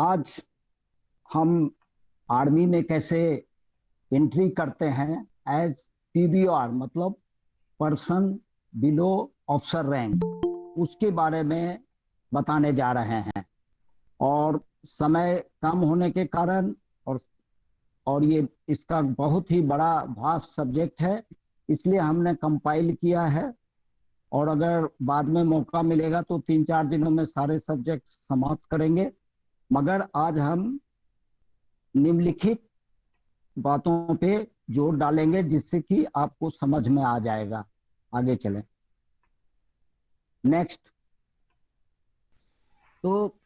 आज हम आर्मी में कैसे एंट्री करते हैं एज पीबीआर, मतलब पर्सन बिलो ऑफिसर रैंक, उसके बारे में बताने जा रहे हैं। और समय कम होने के कारण और ये इसका बहुत ही बड़ा वास्ट सब्जेक्ट है, इसलिए हमने कंपाइल किया है। और अगर बाद में मौका मिलेगा तो 3-4 दिनों में सारे सब्जेक्ट समाप्त करेंगे। मगर आज हम निम्नलिखित बातों पे जोर डालेंगे जिससे कि आपको समझ में आ जाएगा। आगे चलें। नेक्स्ट। तो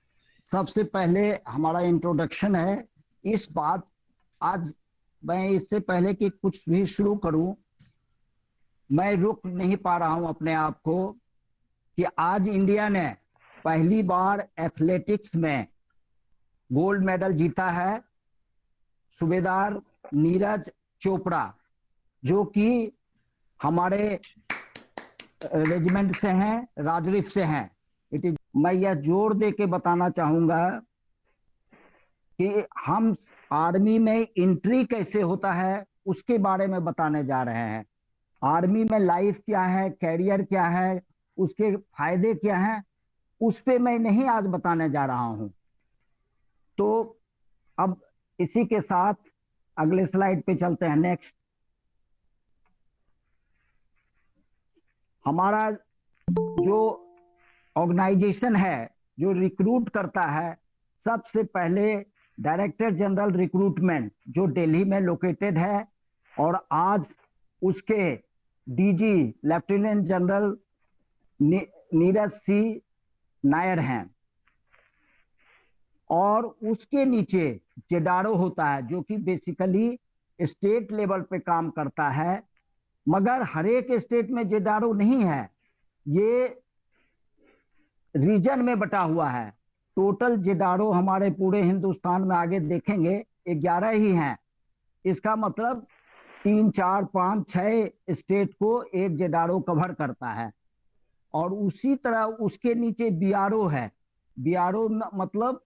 सबसे पहले हमारा इंट्रोडक्शन है। इस बात आज मैं इससे पहले कि कुछ भी शुरू करूं, मैं रुक नहीं पा रहा हूं अपने आप को कि आज इंडिया ने पहली बार एथलेटिक्स में गोल्ड मेडल जीता है। सूबेदार नीरज चोपड़ा, जो कि हमारे रेजिमेंट से हैं, राजरीफ से हैं। इट इज मैं यह जोर दे के बताना चाहूंगा कि हम आर्मी में एंट्री कैसे होता है उसके बारे में बताने जा रहे हैं। आर्मी में लाइफ क्या है, कैरियर क्या है, उसके फायदे क्या हैं, उस पे मैं नहीं आज बताने जा रहा हूं। तो अब इसी के साथ अगले स्लाइड पे चलते हैं। नेक्स्ट। हमारा जो ऑर्गेनाइजेशन है, जो रिक्रूट करता है, सबसे पहले डायरेक्टर जनरल रिक्रूटमेंट, जो दिल्ली में लोकेटेड है, और आज उसके डीजी लेफ्टिनेंट जनरल नीरज सी नायर हैं। और उसके नीचे जेडारो होता है, जो कि बेसिकली स्टेट लेवल पे काम करता है। मगर हर एक स्टेट में जेडारो नहीं है, ये रीजन में बटा हुआ है। टोटल जेडारो हमारे पूरे हिंदुस्तान में आगे देखेंगे 11 ही हैं। इसका मतलब 3, 4, 5, 6 स्टेट को एक जेडारो कवर करता है। और उसी तरह उसके नीचे बीआरओ है। बीआरओ मतलब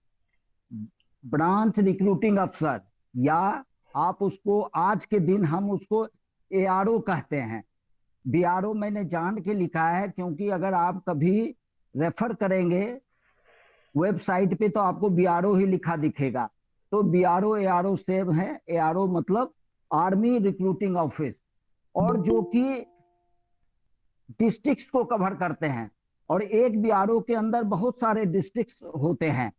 ब्रांच रिक्रूटिंग अफसर, या आप उसको आज के दिन हम उसको एआरओ कहते हैं। बीआरओ मैंने जान के लिखा है क्योंकि अगर आप कभी रेफर करेंगे वेबसाइट पे तो आपको बीआरओ ही लिखा दिखेगा। तो बीआरओ एआरओ सेम है। एआरओ मतलब आर्मी रिक्रूटिंग ऑफिस, और जो कि डिस्ट्रिक्ट्स को कवर करते हैं। और एक बीआरओ के अंदर बहुत सारे डिस्ट्रिक्ट्स होते हैं।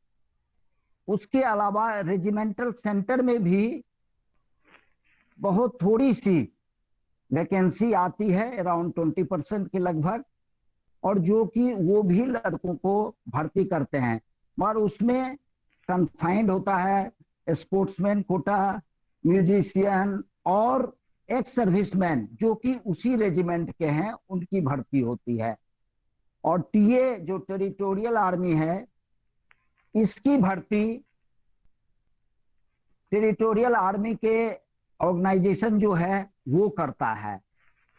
उसके अलावा रेजिमेंटल सेंटर में भी बहुत थोड़ी सी वैकेंसी आती है, अराउंड 20% के लगभग, और जो कि वो भी लड़कों को भर्ती करते हैं। मगर उसमें कन्फाइंड होता है स्पोर्ट्समैन कोटा, म्यूजिशियन और एक्स सर्विसमैन जो कि उसी रेजिमेंट के हैं, उनकी भर्ती होती है। और टीए जो टेरिटोरियल आर्मी है, इसकी भर्ती टेरिटोरियल आर्मी के ऑर्गेनाइजेशन जो है वो करता है।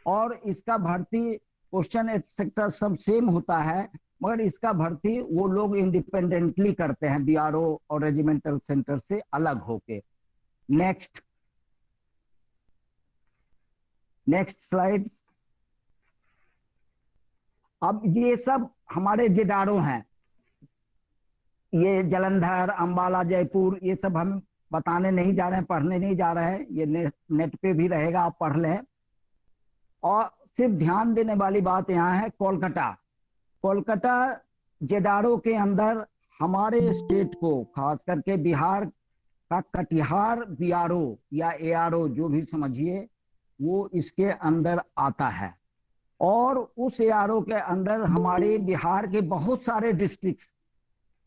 और इसका भर्ती क्वेश्चन एक्सेट्रा सब सेम होता है, मगर इसका भर्ती वो लोग इंडिपेंडेंटली करते हैं बीआरओ और रेजिमेंटल सेंटर से अलग होके। नेक्स्ट। Next slide. अब ये सब हमारे जिडारो हैं। ये जलंधर, अंबाला, जयपुर, ये सब हम बताने नहीं जा रहे हैं, पढ़ने नहीं जा रहे हैं। ये नेट पे भी रहेगा, आप पढ़ लें। और सिर्फ ध्यान देने वाली बात यहाँ है कोलकाता। कोलकाता जेडारो के अंदर हमारे स्टेट को, खास करके बिहार का कटिहार बीआरओ या एआरओ जो भी समझिए, वो इसके अंदर आता है। और उस एआरओ के अंदर हमारे बिहार के बहुत सारे डिस्ट्रिक्ट्स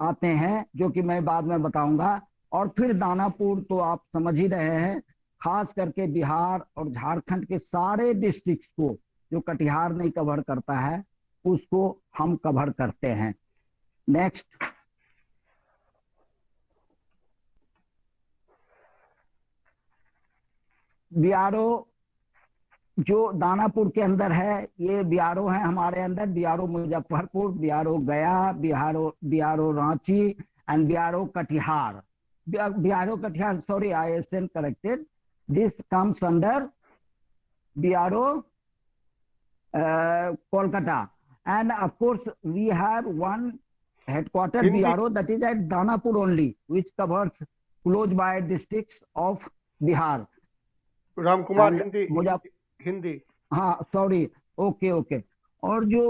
आते हैं, जो कि मैं बाद में बताऊंगा। और फिर दानापुर तो आप समझ ही रहे हैं, खास करके बिहार और झारखंड के सारे डिस्ट्रिक्ट्स को, जो कटिहार नहीं कवर करता है, उसको हम कवर करते हैं। नेक्स्ट। बीआरओ जो दानापुर के अंदर है, ये बीआरओ है हमारे अंदर। बीआरओ मुजफ्फरपुर, बीआरओ गया, BRO Ranchi, and BRO Katihar. BRO Katihar, sorry, I stand corrected. This comes under BRO Kolkata. And of course, we have one headquarter BRO that is at Danapur only, which covers close by districts of Bihar. Ram Kumar Hindi हाँ sorry, okay okay. और जो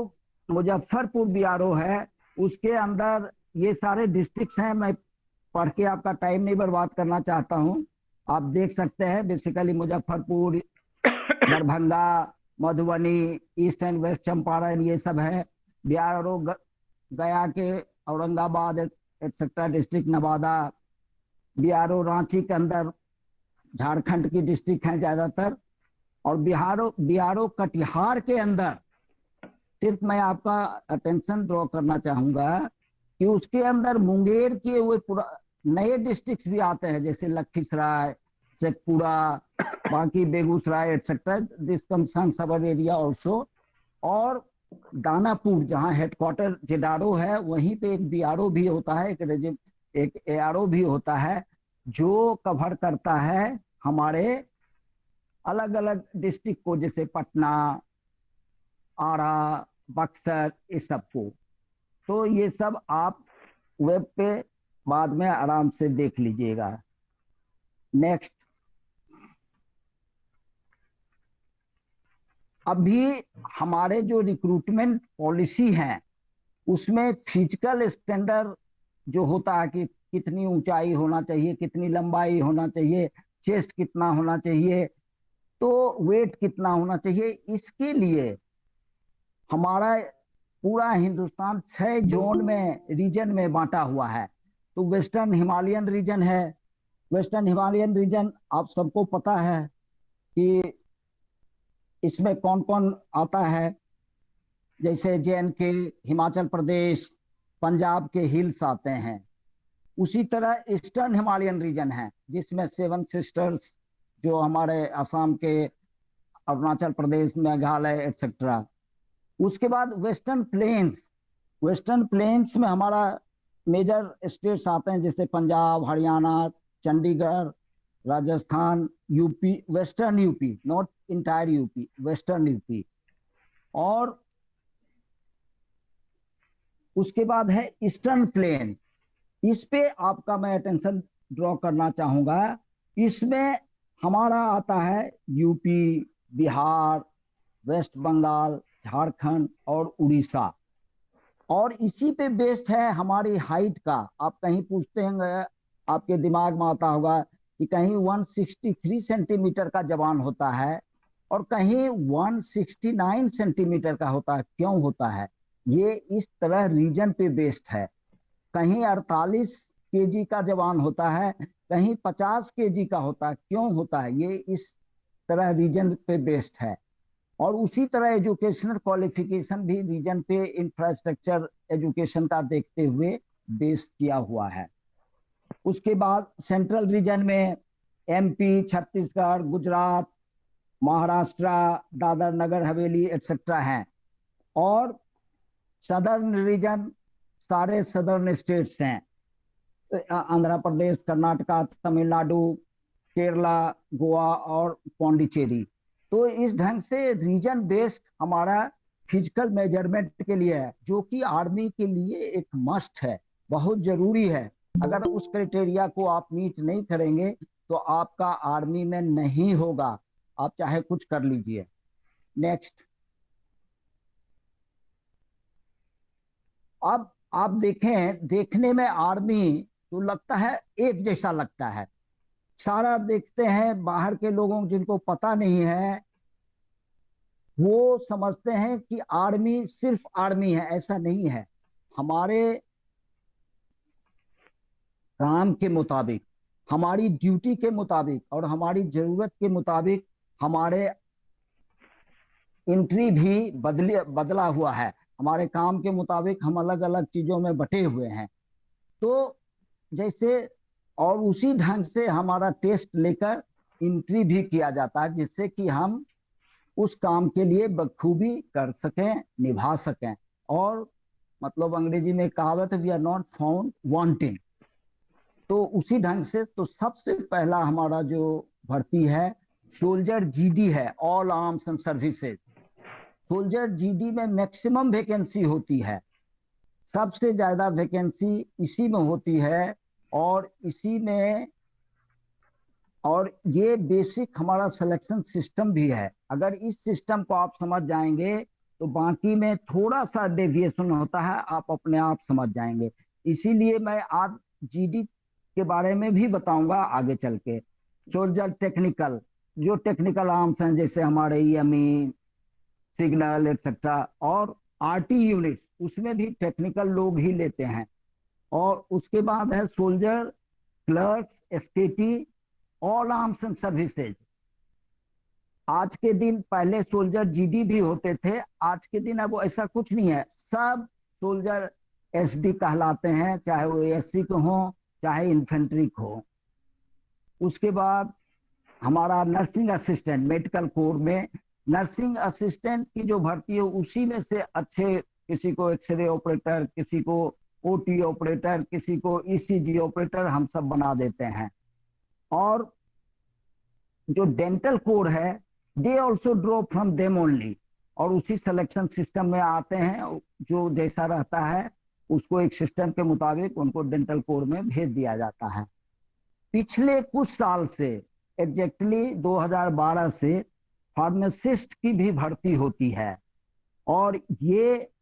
Muzaffarpur BRO है उसके अंदर ये सारे districts हैं। मैं पढ़ के आपका टाइम नहीं बर्बाद करना चाहता हूँ, आप देख सकते हैं। Basically Muzaffarpur, Darbhanga, Madhubani, east and west Champaran, ये सब है। बीआरओ गया के, Aurangabad etcetera district, Nawada. BRO Ranchi के अंदर झारखंड की डिस्ट्रिक्ट हैं ज्यादातर। और बीआरओ कटिहार के अंदर सिर्फ मैं आपका अटेंशन ड्रॉ करना चाहूंगा कि उसके अंदर मुंगेर के वो नए डिस्ट्रिक्ट भी आते हैं, जैसे लखीसराय, शेखपुरा, बाकी Begusarai etcetera, this concerns our area also. और दानापुर जहां हेडक्वार्टर जेडारो है, वहीं पे एक बीआरओ भी होता है, एक एआरओ भी होता है, जो कवर करता है हमारे अलग अलग डिस्ट्रिक्ट को, जैसे पटना, आरा, बक्सर, इस सब को। तो ये सब आप वेब पे बाद में आराम से देख लीजिएगा। नेक्स्ट, अभी हमारे जो रिक्रूटमेंट पॉलिसी है उसमें फिजिकल स्टैंडर्ड जो होता है कि कितनी ऊंचाई होना चाहिए, कितनी लंबाई होना चाहिए, चेस्ट कितना होना चाहिए, तो वेट कितना होना चाहिए, इसके लिए हमारा पूरा हिंदुस्तान 6 जोन में, रीजन में बांटा हुआ है। तो वेस्टर्न हिमालयन रीजन है। वेस्टर्न हिमालयन रीजन आप सबको पता है कि इसमें कौन कौन आता है, जैसे JNK, हिमाचल प्रदेश, पंजाब के हिल्स आते हैं। उसी तरह ईस्टर्न हिमालयन रीजन है, जिसमें 7 सिस्टर्स जो हमारे असम के, अरुणाचल प्रदेश, मेघालय एक्सेट्रा। उसके बाद वेस्टर्न प्लेन्स। वेस्टर्न प्लेन्स में हमारा मेजर स्टेट्स आते हैं, जैसे Punjab, Haryana, Chandigarh, Rajasthan, UP, western UP, not entire UP, western UP. और उसके बाद है ईस्टर्न प्लेन। इस पे आपका मैं अटेंशन ड्रॉ करना चाहूंगा। इसमें हमारा आता है यूपी, बिहार, वेस्ट बंगाल, झारखंड और उड़ीसा। और इसी पे बेस्ड है हमारी हाइट का। आप कहीं पूछते हैं, आपके दिमाग में आता होगा कि कहीं 163 सेंटीमीटर का जवान होता है और कहीं 169 सेंटीमीटर का होता है। क्यों होता है? ये इस तरह रीजन पे बेस्ड है। कहीं 48 केजी का जवान होता है, कहीं 50 केजी का होता है। क्यों होता है? ये इस तरह रीजन पे बेस्ड है। और उसी तरह एजुकेशनल क्वालिफिकेशन भी रीजन पे इंफ्रास्ट्रक्चर एजुकेशन का देखते हुए बेस किया हुआ है। उसके बाद सेंट्रल रीजन में MP, छत्तीसगढ़, गुजरात, महाराष्ट्र, दादर नगर हवेली एक्सेट्रा हैं। और सदर्न रीजन सारे सदर्न स्टेट्स हैं, आंध्र प्रदेश, कर्नाटका, तमिलनाडु, केरला, गोवा और पौंडीचेरी। तो इस ढंग से रीजन बेस्ड हमारा फिजिकल मेजरमेंट के लिए है, जो कि आर्मी के लिए एक मस्ट है, बहुत जरूरी है। अगर उस क्राइटेरिया को आप मीट नहीं करेंगे तो आपका आर्मी में नहीं होगा, आप चाहे कुछ कर लीजिए। नेक्स्ट, अब आप देखें, देखने में आर्मी तो लगता है एक जैसा लगता है। सारा देखते हैं, बाहर के लोगों जिनको पता नहीं है वो समझते हैं कि आर्मी सिर्फ आर्मी है। ऐसा नहीं है। हमारे काम के मुताबिक, हमारी ड्यूटी के मुताबिक और हमारी जरूरत के मुताबिक हमारे एंट्री भी बदला हुआ है। हमारे काम के मुताबिक हम अलग अलग चीजों में बटे हुए हैं। तो जैसे, और उसी ढंग से हमारा टेस्ट लेकर एंट्री भी किया जाता है, जिससे कि हम उस काम के लिए बखूबी कर सकें, निभा सकें। और मतलब अंग्रेजी में कहावत है, we are not found wanting. तो उसी ढंग से तो सबसे पहला हमारा जो भर्ती है सोल्जर जीडी है, all arms and services. Soldier GD में मैक्सिमम वैकेंसी होती है, सबसे ज्यादा वैकेंसी इसी में होती है। और इसी में, और ये बेसिक हमारा सिलेक्शन सिस्टम भी है। अगर इस सिस्टम को आप समझ जाएंगे तो बाकी में थोड़ा सा डेविएशन होता है, आप अपने आप समझ जाएंगे। इसीलिए मैं आज जीडी के बारे में भी बताऊंगा आगे चल के। सोल्जर टेक्निकल, जो टेक्निकल आर्म्स हैं जैसे हमारे ईएमई, सिग्नल एक्सेट्रा, और आरटी यूनिट्स, उसमें भी टेक्निकल लोग ही लेते हैं। और उसके बाद है soldier clerks, एसकेटी, all arms and services. आज के दिन पहले सोल्जर जीडी भी होते थे, आज के दिन अब वो ऐसा कुछ नहीं है, सब सोल्जर एसडी कहलाते हैं, चाहे वो एससी के हो चाहे इन्फेंट्री को हो। उसके बाद हमारा नर्सिंग असिस्टेंट, मेडिकल कोर में नर्सिंग असिस्टेंट की जो भर्ती है उसी में से अच्छे, किसी को एक्सरे ऑपरेटर, किसी को ओटी ऑपरेटर, किसी को ईसीजी ऑपरेटर, हम सब बना देते हैं। और जो डेंटल कोड है they also draw from them only, और उसी सिलेक्शन सिस्टम में आते हैं। जो जैसा रहता है उसको एक सिस्टम के मुताबिक उनको डेंटल कोड में भेज दिया जाता है। पिछले कुछ साल से, एग्जैक्टली 2012 से फार्मासिस्ट की भी भर्ती होती है। और ये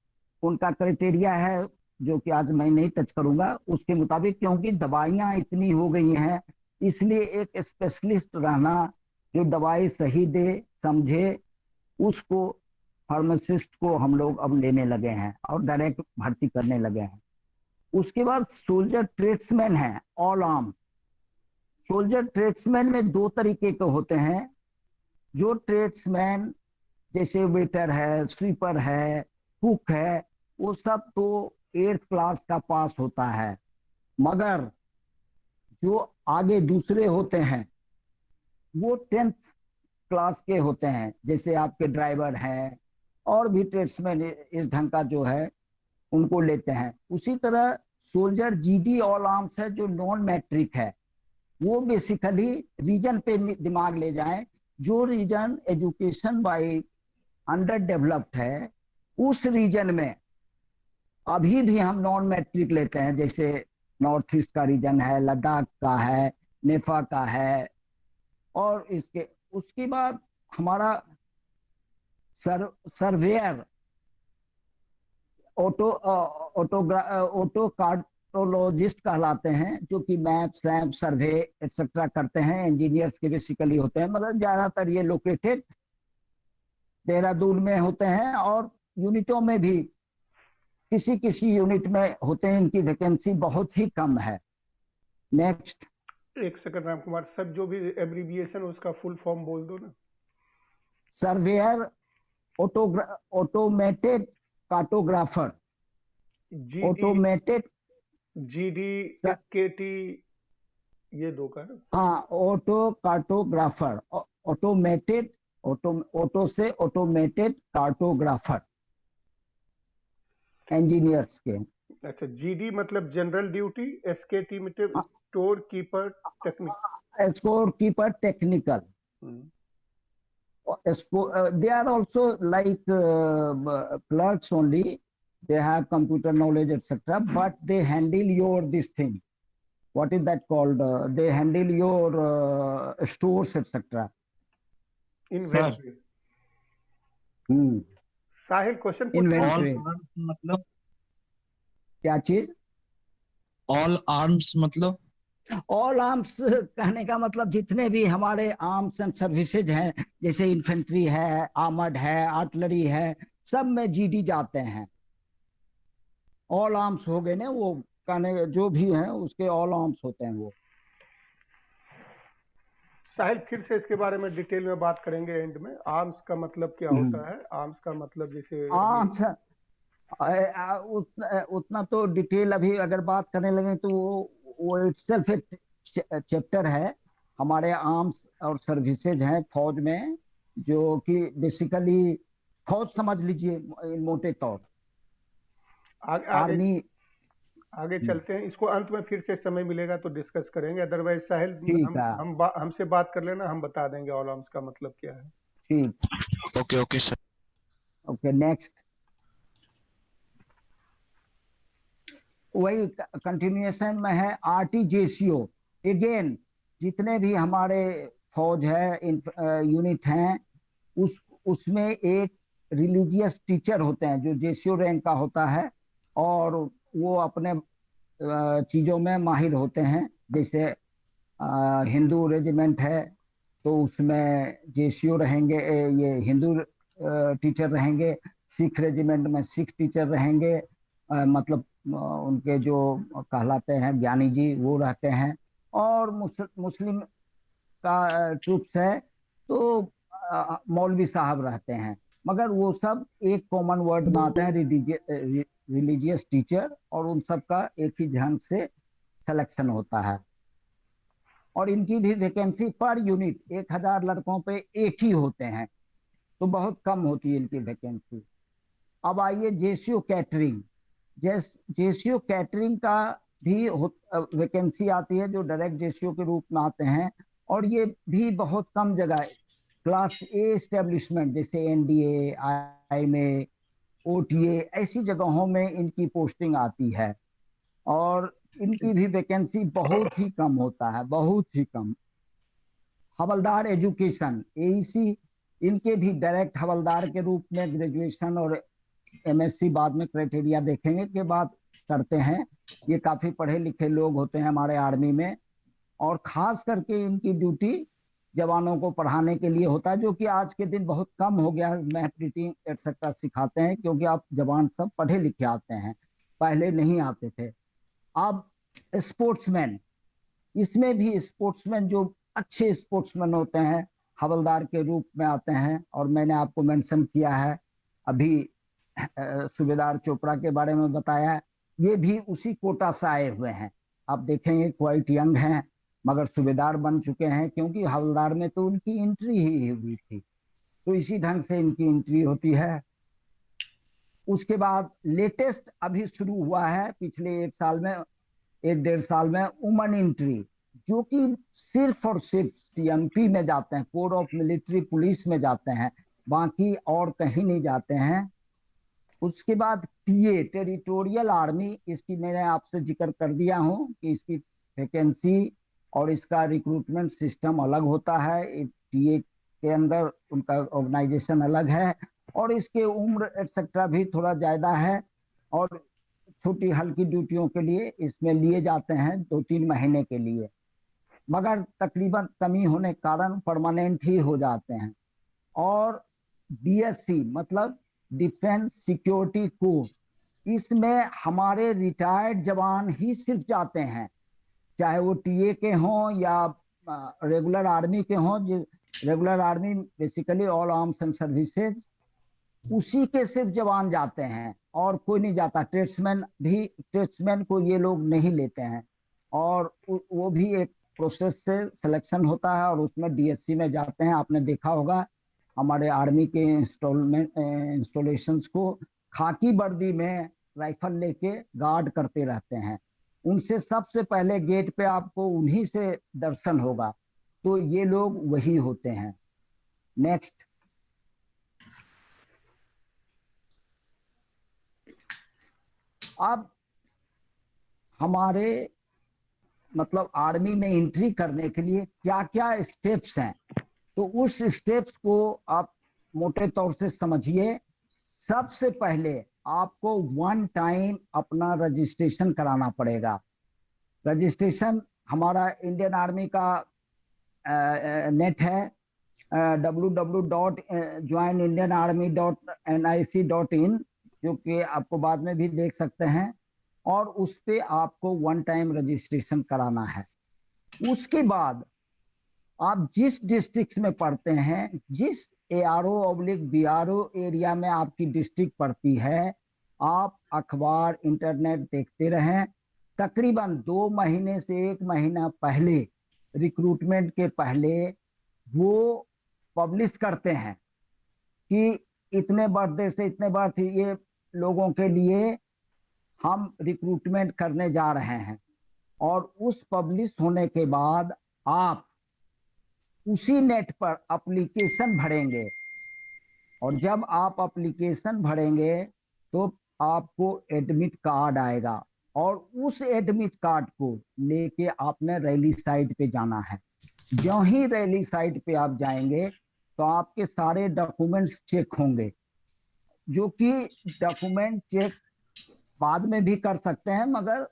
उनका क्राइटेरिया है जो कि आज मैं नहीं टच करूंगा उसके मुताबिक, क्योंकि दवाइयां इतनी हो गई हैं, इसलिए एक स्पेशलिस्ट रहना जो दवाई सही दे, समझे, उसको फार्मासिस्ट को हम लोग अब लेने लगे हैं और डायरेक्ट भर्ती करने लगे हैं। उसके बाद सोल्जर ट्रेड्समैन है, ऑल आर्म। सोल्जर ट्रेड्समैन में दो तरीके के होते हैं। जो ट्रेड्समैन जैसे वेटर है, स्वीपर है, कुक है, वो सब तो 8th क्लास का पास होता है। मगर जो आगे दूसरे होते हैं वो 10th क्लास के होते हैं, जैसे आपके ड्राइवर हैं और भी ट्रेड्समैन इस ढंग का जो है उनको लेते हैं। उसी तरह सोल्जर जीडी ऑल आर्म्स है जो नॉन मैट्रिक है। वो बेसिकली रीजन पे दिमाग ले जाएं, जो region education wise underdeveloped है उस रीजन में अभी भी हम नॉन मैट्रिक लेते हैं। जैसे नॉर्थ ईस्ट का रीजन है, लद्दाख का है, नेफा का है। और इसके उसके बाद हमारा सर्वेयर, ऑटो कार्टोलॉजिस्ट कहलाते हैं, जो कि मैप सैप सर्वे एक्सेट्रा करते हैं, इंजीनियर्स के बेसिकली होते हैं। मतलब ज्यादातर ये लोकेटेड देहरादून में होते हैं, और यूनिटों में भी किसी किसी यूनिट में होते हैं। इनकी वैकेंसी बहुत ही कम है। नेक्स्ट। एक सेकंड राम कुमार सर, जो भी एब्रीविएशन उसका फुल फॉर्म बोल दो ना। Surveyor, automated cartographer, automated GD, एसकेटी, ये दो का ना? हाँ, ऑटो कार्टोग्राफर, ऑटोमेटेड, ऑटो से ऑटोमेटेड कार्टोग्राफर, इंजीनियर्स के। अच्छा, जीडी मतलब जनरल ड्यूटी, एसकेटी मतलब store keeper technical. Store keeper technical. They are also like clerks only. They have computer knowledge, etc. But they handle your this thing. What is that called? They handle your stores, etc. Inventory. Sahil question inventory मतलब क्या चीज? All arms मतलब all arms कहने का मतलब जितने भी हमारे आर्म्स एंड सर्विसेज हैं, जैसे इन्फेंट्री है, आर्मर्ड है, आर्टिलरी है, सब में जीडी जाते हैं। ऑल आर्म्स हो गए ना, वो कहने जो भी हैं उसके ऑल आर्म्स होते हैं वो। साहिल फिर से इसके बारे में डिटेल में बात करेंगे एंड में। आर्म्स का मतलब क्या होता है? आर्म्स का मतलब जैसे आर्म्स उतना तो डिटेल अभी अगर बात करने लगे तो वो इटसेल्फ एक चैप्टर है। हमारे आर्म्स और सर्विसेज हैं फौज में, जो कि बेसिकली फौज समझ लीजिए इन मोटे तौर। आर्मी आगे चलते हैं, इसको अंत में फिर से समय मिलेगा तो डिस्कस करेंगे, अदरवाइज साहिल ठीक है। हमसे बात कर लेना, हम बता देंगे ऑल आर्म्स का मतलब क्या है। ठीक। Okay okay sir. Okay, next. वही कंटिन्यूएशन में है आरटीजेसीओ। अगेन जितने भी हमारे फौज है यूनिट हैं, उसमें एक रिलीजियस टीचर होते हैं जो जेसीओ रैंक का होता है, और वो अपने चीजों में माहिर होते हैं। जैसे हिंदू रेजिमेंट है तो उसमें जेसीओ रहेंगे, ये हिंदू टीचर रहेंगे। सिख रेजिमेंट में सिख टीचर रहेंगे, मतलब उनके जो कहलाते हैं ज्ञानी जी वो रहते हैं। और मुस्लिम का ट्रूप्स है तो मौलवी साहब रहते हैं। मगर वो सब एक कॉमन वर्ड में आते हैं, रिलीजियस टीचर, और उन सब का एक ही ढंग से सिलेक्शन होता है। और इनकी भी वैकेंसी पर यूनिट 1000 लड़कों पे एक ही होते हैं, तो बहुत कम होती है इनकी वैकेंसी। अब आइए जेसीओ कैटरिंग। जेसीओ कैटरिंग का भी वैकेंसी आती है, जो डायरेक्ट जेसीओ के रूप में आते हैं, और ये भी बहुत कम जगह, क्लास ए एस्टेब्लिशमेंट जैसे एनडीए, आईएमए, ओटीए, ऐसी जगहों में इनकी पोस्टिंग आती है। और इनकी भी वैकेंसी बहुत ही कम होता है, बहुत ही कम। हवलदार एजुकेशन एईसी, इनके भी डायरेक्ट हवलदार के रूप में ग्रेजुएशन और एमएससी बाद में क्राइटेरिया देखेंगे के बाद करते हैं। ये काफी पढ़े लिखे लोग होते हैं हमारे आर्मी में, और खास करके इनकी ड्यूटी जवानों को पढ़ाने के लिए होता है, जो कि आज के दिन बहुत कम हो गया है। मैथ रीडिंग एटसेट्रा सिखाते हैं क्योंकि आप जवान सब पढ़े लिखे आते हैं, पहले नहीं आते थे। अब स्पोर्ट्समैन, इसमें भी स्पोर्ट्समैन जो अच्छे स्पोर्ट्समैन होते हैं हवलदार के रूप में आते हैं। और मैंने आपको मेंशन किया है अभी, सूबेदार चोपड़ा के बारे में बताया, ये भी उसी कोटा से आए हुए हैं। आप देखेंगे क्वाइट यंग हैं, मगर सूबेदार बन चुके हैं, क्योंकि हवलदार में तो उनकी एंट्री ही हुई थी, तो इसी ढंग से इनकी एंट्री होती है। उसके बाद लेटेस्ट अभी शुरू हुआ है पिछले 1 साल में, 1 डेढ़ साल में, वुमन एंट्री, जो कि सिर्फ और सिर्फ सीएमपी में जाते हैं, कोड ऑफ मिलिट्री पुलिस में जाते हैं, बाकी और कहीं नहीं जाते हैं। उसके बाद टीए टेरिटोरियल आर्मी, इसकी मैंने आपसे जिक्र कर दिया हूं कि इसकी वैकेंसी और इसका रिक्रूटमेंट सिस्टम अलग होता है। टीए के अंदर उनका ऑर्गेनाइजेशन अलग है, और इसके उम्र एक्सेट्रा भी थोड़ा ज्यादा है। और छोटी हल्की ड्यूटियों के लिए इसमें लिए जाते हैं 2-3 महीने के लिए, मगर तकरीबन कमी होने के कारण परमानेंट ही हो जाते हैं। और डीएससी मतलब डिफेंस सिक्योरिटी कोर, इसमें हमारे रिटायर्ड जवान ही सिर्फ जाते हैं, चाहे वो टीए के हों या रेगुलर आर्मी के हों। Regular army basically all arms and services, उसी के सिर्फ जवान जाते हैं और कोई नहीं जाता। ट्रेड्समैन को ये लोग नहीं लेते हैं, और वो भी एक प्रोसेस से सिलेक्शन होता है, और उसमें डीएससी में जाते हैं। आपने देखा होगा हमारे आर्मी के इंस्टॉलेशंस को खाकी वर्दी में राइफल लेके गार्ड करते रहते हैं। उनसे सबसे पहले गेट पे आपको उन्हीं से दर्शन होगा, तो ये लोग वही होते हैं। नेक्स्ट। अब हमारे मतलब आर्मी में एंट्री करने के लिए क्या क्या स्टेप्स हैं, तो उस स्टेप्स को आप मोटे तौर से समझिए। सबसे पहले आपको 1 टाइम अपना रजिस्ट्रेशन कराना पड़ेगा। रजिस्ट्रेशन हमारा इंडियन आर्मी का नेट है, www.joinindianarmy.nic.in, जो कि आपको बाद में भी देख सकते हैं। और उस पे आपको 1 टाइम रजिस्ट्रेशन कराना है। उसके बाद आप जिस डिस्ट्रिक्ट में पढ़ते हैं, जिस ARO/BRO एरिया में आपकी डिस्ट्रिक्ट पड़ती है, आप अखबार इंटरनेट देखते रहें। तकरीबन 2 महीने से 1 महीना पहले, रिक्रूटमेंट के पहले, वो पब्लिश करते हैं कि इतने बर्थडे से इतने बर्थ ये लोगों के लिए हम रिक्रूटमेंट करने जा रहे हैं, और उस पब्लिश होने के बाद आप उसी नेट पर एप्लीकेशन भरेंगे, और जब आप एप्लीकेशन भरेंगे तो आपको एडमिट कार्ड आएगा, और उस एडमिट कार्ड को लेके आपने रैली साइट पे जाना है। जो ही रैली साइट पे आप जाएंगे तो आपके सारे डॉक्यूमेंट्स चेक होंगे, जो कि डॉक्यूमेंट चेक बाद में भी कर सकते हैं, मगर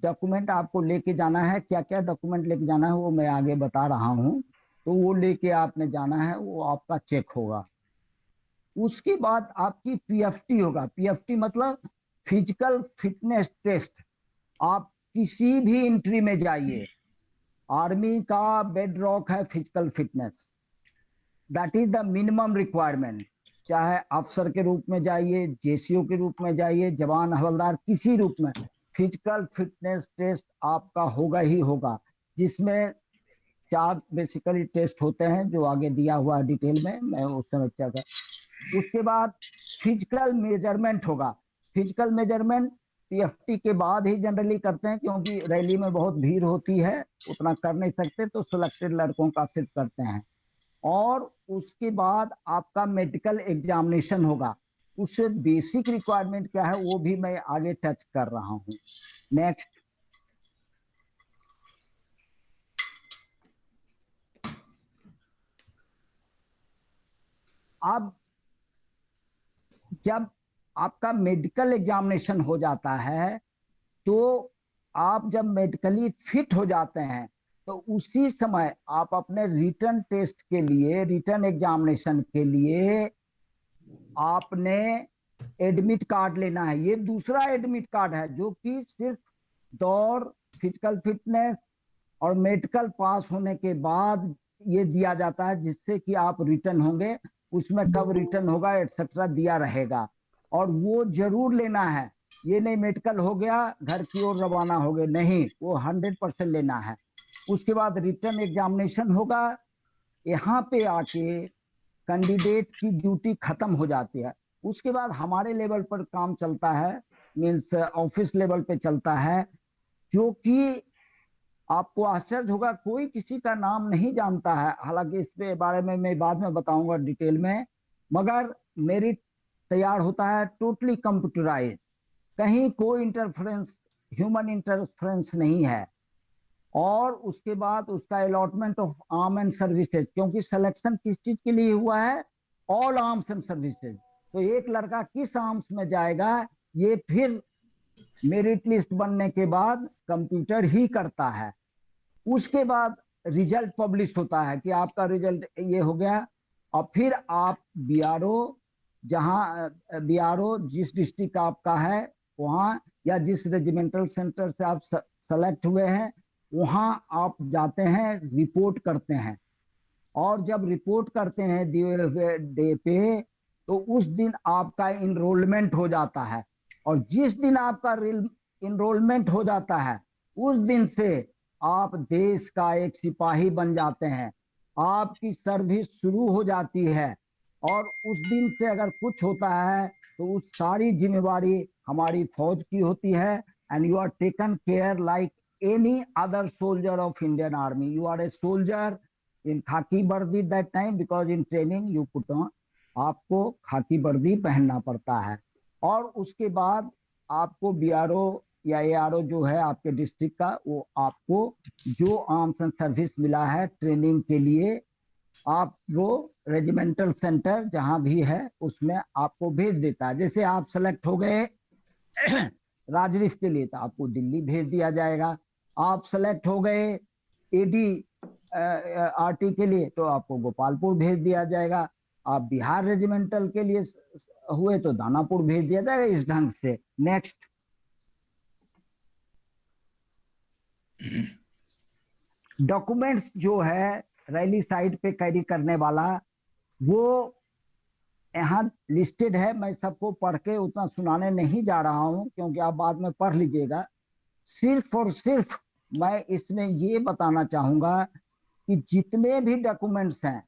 डॉक्यूमेंट आपको लेके जाना है। क्या क्या डॉक्यूमेंट लेके जाना है वो मैं आगे बता रहा हूँ। तो वो लेके आपने जाना है, वो आपका चेक होगा। उसके बाद आपकी पीएफटी होगा। पीएफटी मतलब फिजिकल फिटनेस टेस्ट। आप किसी भी एंट्री में जाइए, आर्मी का बेड रॉक है physical fitness, that is the minimum requirement. चाहे अफसर के रूप में जाइए, जेसीओ के रूप में जाइए, जवान हवलदार, किसी रूप में फिजिकल फिटनेस टेस्ट आपका होगा ही होगा, जिसमें 4 बेसिकली टेस्ट होते हैं जो आगे दिया हुआ है डिटेल में, मैं उस समय चर्चा। उसके बाद फिजिकल मेजरमेंट होगा। फिजिकल मेजरमेंट पीएफटी के बाद ही जनरली करते हैं, क्योंकि रैली में बहुत भीड़ होती है, उतना कर नहीं सकते, तो सिलेक्टेड लड़कों का सिर्फ करते हैं। और उसके बाद आपका मेडिकल एग्जामिनेशन होगा। उससे बेसिक रिक्वायरमेंट क्या है वो भी मैं आगे टच कर रहा हूं। नेक्स्ट। अब जब आपका मेडिकल एग्जामिनेशन हो जाता है, तो आप जब मेडिकली फिट हो जाते हैं, तो उसी समय आप अपने रिटर्न टेस्ट के लिए, रिटर्न एग्जामिनेशन के लिए आपने एडमिट कार्ड लेना है। ये दूसरा एडमिट कार्ड है जो कि सिर्फ दौड़, फिजिकल फिटनेस और मेडिकल पास होने के बाद ये दिया जाता है, जिससे कि आप रिटर्न होंगे। उसमें कब रिटर्न होगा एटसेट्रा दिया रहेगा, और वो जरूर लेना है। ये नहीं मेडिकल हो गया घर की ओर रवाना हो गए, नहीं, वो 100% लेना है। उसके बाद रिटर्न एग्जामिनेशन होगा। यहाँ पे आके कैंडिडेट की ड्यूटी खत्म हो जाती है। उसके बाद हमारे लेवल पर काम चलता है, मीन्स ऑफिस लेवल पे चलता है, जो कि आपको आश्चर्य होगा, कोई किसी का नाम नहीं जानता है। हालांकि इसके बारे में मैं बाद में बताऊंगा डिटेल में। मगर मेरिट तैयार होता है टोटली कंप्यूटराइज, कहीं कोई इंटरफेरेंस, ह्यूमन इंटरफेरेंस नहीं है। और उसके बाद उसका allotment of arm and services, क्योंकि सिलेक्शन किस चीज के लिए हुआ है, ऑल आर्म्स एंड सर्विसेज। तो एक लड़का किस आर्म्स में जाएगा ये फिर मेरिट लिस्ट बनने के बाद कंप्यूटर ही करता है। उसके बाद रिजल्ट पब्लिश होता है कि आपका रिजल्ट ये हो गया। और फिर आप बीआरओ, जहां बीआरओ जिस डिस्ट्रिक्ट आपका है वहां, या जिस रेजिमेंटल सेंटर से आप सेलेक्ट हुए हैं वहां आप जाते हैं, रिपोर्ट करते हैं। और जब रिपोर्ट करते हैं दिए हुए डे पे, तो उस दिन आपका इनरोलमेंट हो जाता है। और जिस दिन आपका इनरोलमेंट हो जाता है, उस दिन से आप देश का एक सिपाही बन जाते हैं, आपकी सर्विस शुरू हो जाती है। और उस दिन से अगर कुछ होता है तो उस सारी जिम्मेवारी हमारी फौज की होती है। And you are taken care like any other soldier of Indian Army. You are a soldier in khaki वर्दी that time, because in training you put on, आपको खाकी वर्दी पहनना पड़ता है। और उसके बाद आपको बीआरओ या एआरओ जो है आपके डिस्ट्रिक्ट का, वो आपको जो आर्म्स एंड सर्विस मिला है ट्रेनिंग के लिए, आप वो रेजिमेंटल सेंटर जहां भी है उसमें आपको भेज देता है। जैसे आप सेलेक्ट हो गए राजरीफ के लिए तो आपको दिल्ली भेज दिया जाएगा। आप सेलेक्ट हो गए एडी आरटी के लिए तो आपको गोपालपुर भेज दिया जाएगा। आप बिहार रेजिमेंटल के लिए हुए तो दानापुर भेज दिया जाएगा, इस ढंग से। नेक्स्ट। डॉक्यूमेंट्स जो है रैली साइट पे कैरी करने वाला, वो यहाँ लिस्टेड है। मैं सबको पढ़ के उतना सुनाने नहीं जा रहा हूं, क्योंकि आप बाद में पढ़ लीजिएगा। सिर्फ और सिर्फ मैं इसमें ये बताना चाहूंगा कि जितने भी डॉक्यूमेंट्स हैं,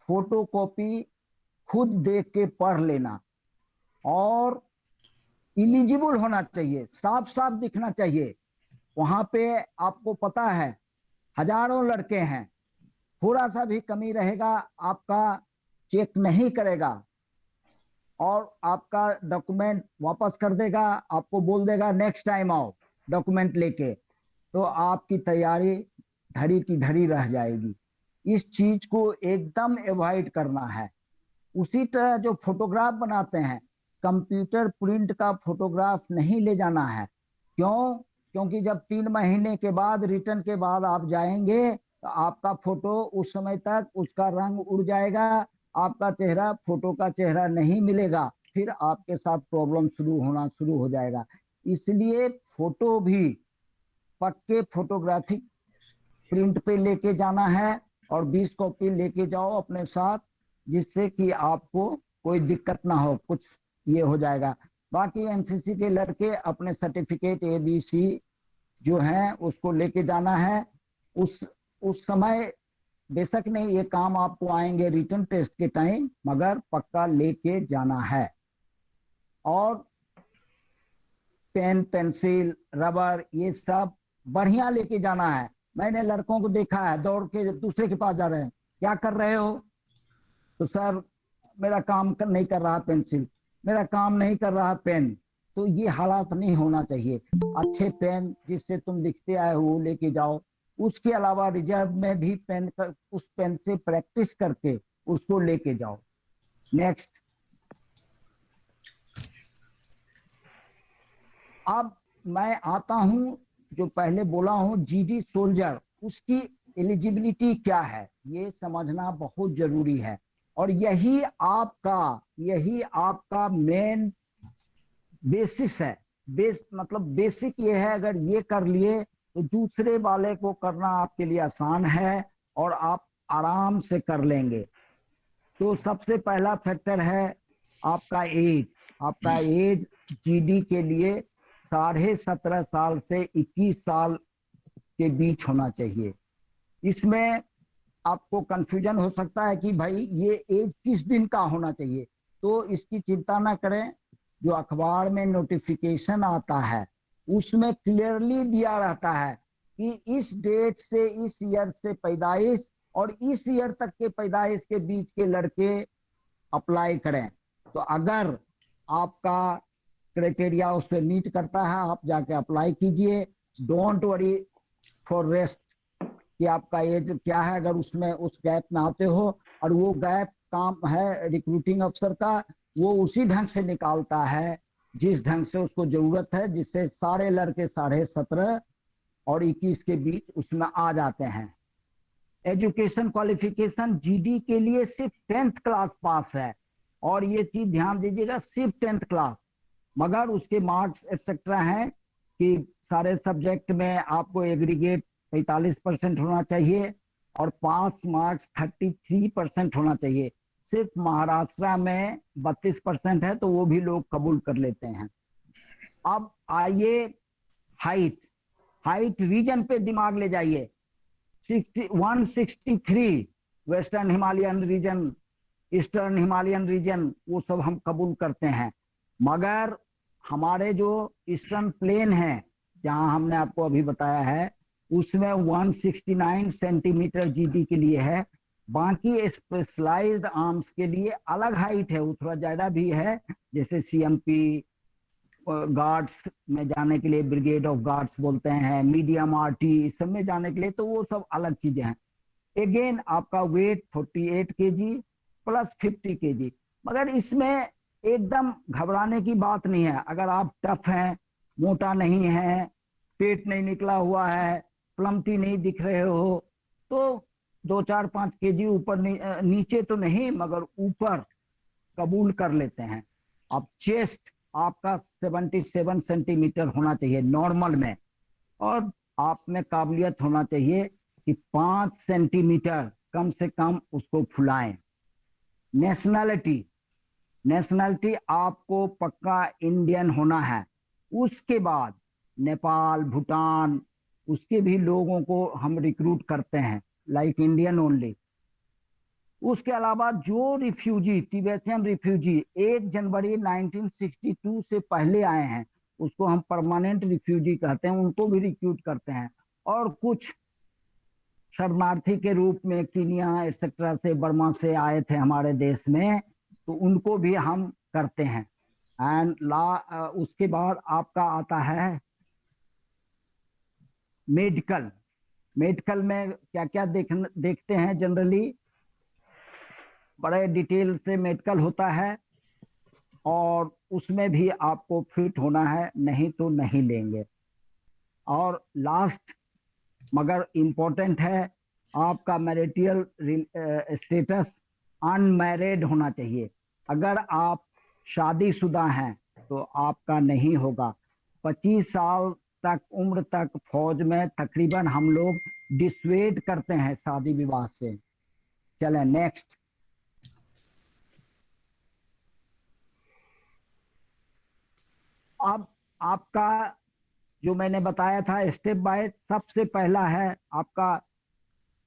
फोटोकॉपी खुद देख के पढ़ लेना। और इलिजिबल होना चाहिए, साफ साफ दिखना चाहिए। वहां पे आपको पता है हजारों लड़के हैं, थोड़ा सा भी कमी रहेगा आपका चेक नहीं करेगा और आपका डॉक्यूमेंट वापस कर देगा, आपको बोल देगा नेक्स्ट टाइम आओ डॉक्यूमेंट लेके। तो आपकी तैयारी धरी की धरी रह जाएगी। इस चीज को एकदम अवॉइड करना है। उसी तरह जो फोटोग्राफ बनाते हैं, कंप्यूटर प्रिंट का फोटोग्राफ नहीं ले जाना है। क्यों? क्योंकि जब 3 महीने के बाद रिटर्न के बाद आप जाएंगे तो आपका फोटो उस समय तक उसका रंग उड़ जाएगा, आपका चेहरा फोटो का चेहरा नहीं मिलेगा, फिर आपके साथ प्रॉब्लम शुरू हो जाएगा। इसलिए फोटो भी पक्के फोटोग्राफिक प्रिंट पे लेके जाना है और 20 कॉपी लेके जाओ अपने साथ, जिससे कि आपको कोई दिक्कत ना हो। कुछ ये हो जाएगा। बाकी एनसीसी के लड़के अपने सर्टिफिकेट ABC जो है उसको लेके जाना है। उस समय बेशक नहीं ये काम आपको आएंगे रिटन टेस्ट के टाइम, मगर पक्का लेके जाना है। और पेन पेंसिल रबर ये सब बढ़िया लेके जाना है। मैंने लड़कों को देखा है दौड़ के दूसरे के पास जा रहे हैं, क्या कर रहे हो? तो सर मेरा काम नहीं कर रहा पेंसिल, मेरा काम नहीं कर रहा पेन। तो ये हालात नहीं होना चाहिए। अच्छे पेन जिससे तुम लिखते आए हो लेके जाओ। उसके अलावा रिजर्व में भी उस पेन से प्रैक्टिस करके उसको लेके जाओ। नेक्स्ट। अब मैं आता हूं जो पहले बोला हूं GD सोल्जर, उसकी एलिजिबिलिटी क्या है ये समझना बहुत जरूरी है। और यही आपका मेन बेसिस है। मतलब बेसिक ये है, अगर ये कर लिए तो दूसरे वाले को करना आपके लिए आसान है और आप आराम से कर लेंगे। तो सबसे पहला फैक्टर है आपका एज। आपका एज GD के लिए 17.5 साल से 21 साल के बीच होना चाहिए। इसमें आपको कंफ्यूजन हो सकता है कि भाई ये एज किस दिन का होना चाहिए। तो इसकी चिंता ना करें, जो अखबार में नोटिफिकेशन आता है उसमें क्लियरली दिया रहता है कि इस डेट से इस ईयर से पैदाइश और इस ईयर तक के पैदाइश के बीच के लड़के अप्लाई करें। तो अगर आपका क्राइटेरिया उस पर मीट करता है आप जाके अप्लाई कीजिए। डोंट वरी फॉर रेस्ट कि आपका एज क्या है। अगर उसमें उस गैप में आते हो और वो गैप काम है रिक्रूटिंग अफसर का, वो उसी ढंग से निकालता है जिस ढंग से उसको जरूरत है, जिससे सारे लड़के 17.5 और 21 के बीच उसमें आ जाते हैं। एजुकेशन क्वालिफिकेशन GD के लिए सिर्फ 10th क्लास पास है। और ये चीज ध्यान दीजिएगा, सिर्फ 10th क्लास। मगर उसके मार्क्स एक्सेट्रा हैं कि सारे सब्जेक्ट में आपको एग्रीगेट 45% होना चाहिए और पास मार्क्स 33% होना चाहिए। सिर्फ महाराष्ट्र में 32% है, तो वो भी लोग कबूल कर लेते हैं। अब आइए हाइट रीजन पे दिमाग ले जाइए। 163 western Himalayan region, eastern Himalayan region, वो सब हम कबूल करते हैं। मगर हमारे जो ईस्टर्न प्लेन है जहां हमने आपको अभी बताया है, उसमें 169 सेंटीमीटर GD के लिए है। बाकी स्पेशलाइज्ड आर्म्स के लिए अलग हाइट है, वो थोड़ा ज्यादा भी है। जैसे CMP गार्ड्स में जाने के लिए ब्रिगेड ऑफ गार्ड्स बोलते हैं, मीडियम RT इस सब में जाने के लिए, तो वो सब अलग चीजें हैं। अगेन आपका वेट 48 kg प्लस 50 kg। मगर इसमें एकदम घबराने की बात नहीं है। अगर आप टफ हैं, मोटा नहीं है, पेट नहीं निकला हुआ है, प्लम्पी नहीं दिख रहे हो, तो 2-4-5 kg ऊपर नीचे तो नहीं मगर ऊपर कबूल कर लेते हैं। अब चेस्ट आपका 77 सेंटीमीटर होना चाहिए नॉर्मल में, और आप में काबिलियत होना चाहिए कि 5 सेंटीमीटर कम से कम उसको फुलाएं। नेशनैलिटी आपको पक्का इंडियन होना है। उसके बाद नेपाल, भूटान, उसके भी लोगों को हम रिक्रूट करते हैं, लाइक इंडियन ओनली। उसके अलावा जो रिफ्यूजी, तिब्बतियन रिफ्यूजी 1 जनवरी 1962 से पहले आए हैं, उसको हम परमानेंट रिफ्यूजी कहते हैं, उनको भी रिक्रूट करते हैं। और कुछ शरणार्थी के रूप में कीनिया एक्सेट्रा से, बर्मा से आए थे हमारे देश में, तो उनको भी हम करते हैं। एंड उसके बाद आपका आता है मेडिकल। मेडिकल में क्या क्या देखते हैं जनरली, बड़े डिटेल से मेडिकल होता है, और उसमें भी आपको फिट होना है, नहीं तो नहीं लेंगे। और लास्ट मगर इम्पोर्टेंट है, आपका मैरिटल स्टेटस अनमैरिड होना चाहिए। अगर आप शादीशुदा हैं तो आपका नहीं होगा। 25 साल तक उम्र तक फौज में तकरीबन हम लोग डिसवेड करते हैं शादी विवाह से। चलें नेक्स्ट। अब आपका जो मैंने बताया था स्टेप बाय, सबसे पहला है आपका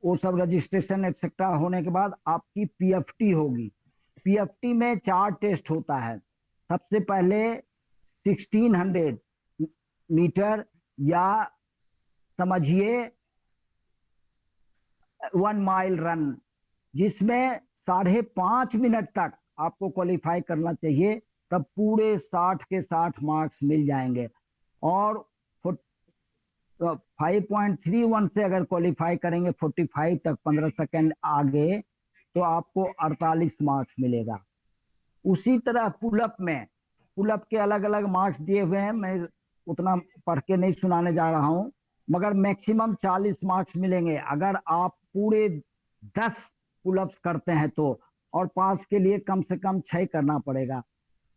वो सब रजिस्ट्रेशन एक्सेट्रा होने के बाद आपकी पीएफटी होगी। पीएफटी में 4 टेस्ट होता है। सबसे पहले 1600 मीटर या समझिए 1 माइल रन, जिसमें 5.5 मिनट तक आपको क्वालिफाई करना चाहिए, तब पूरे 60 के 60 मार्क्स मिल जाएंगे। और 5.31 से अगर क्वालिफाई करेंगे 45 तक, 15 सेकंड आगे, तो आपको 48 मार्क्स मिलेगा। उसी तरह पुलअप में, पुलअप के अलग अलग मार्क्स दिए हुए हैं, मैं उतना पढ़ के नहीं सुनाने जा रहा हूं, मगर मैक्सिमम 40 मार्क्स मिलेंगे अगर आप पूरे 10 पुलअप्स करते हैं तो। और पास के लिए कम से कम 6 करना पड़ेगा।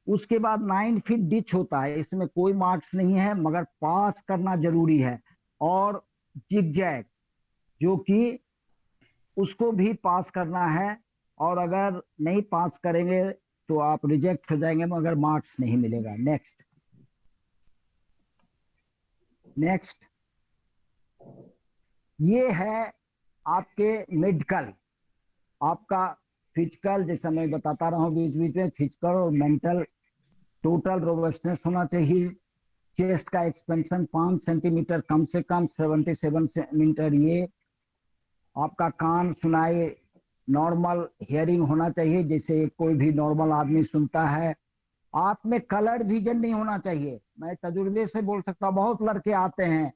उसके बाद 9 फीट डिच होता है, इसमें कोई मार्क्स नहीं है, मगर पास करना जरूरी है। और जिगजैग, जो कि उसको भी पास करना है, और अगर नहीं पास करेंगे तो आप रिजेक्ट हो जाएंगे, मगर मार्क्स नहीं मिलेगा। Next next. ये है आपके मेडिकल। आपका फिजिकल, जैसा मैं बताता रहा हूँ बीच बीच में, फिजिकल और मेंटल टोटल रोबस्टनेस होना चाहिए। चेस्ट का एक्सपेंशन 5 सेंटीमीटर कम से कम, 77 सेंटीमीटर। ये आपका कान सुनाई, नॉर्मल हियरिंग होना चाहिए, जैसे कोई भी नॉर्मल आदमी सुनता है। आप में कलर विजन नहीं होना चाहिए। मैं तजुर्बे से बोल सकता हूँ, बहुत लड़के आते हैं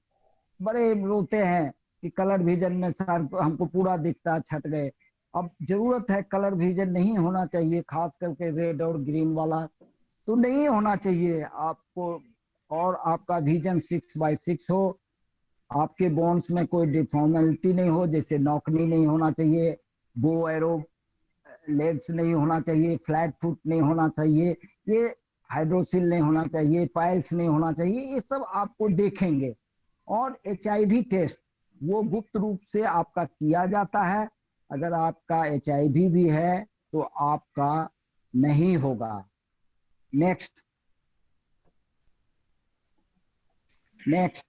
बड़े रोते हैं कि कलर विजन में सर हमको पूरा दिखता, छट गए। अब जरूरत है, कलर विजन नहीं होना चाहिए, खास करके रेड और ग्रीन वाला तो नहीं होना चाहिए आपको। और आपका विजन 6x6 हो, आपके बोन्स में कोई डिफॉर्मेलिटी नहीं हो, जैसे नौकनी नहीं होना चाहिए, बो एरो लेग्स नहीं होना चाहिए, फ्लैट फुट नहीं होना चाहिए, ये हाइड्रोसिल नहीं होना चाहिए, पाइल्स नहीं होना चाहिए, ये सब आपको देखेंगे। और एचआईवी टेस्ट वो गुप्त रूप से आपका किया जाता है। अगर आपका एचआईवी भी है तो आपका नहीं होगा। Next next.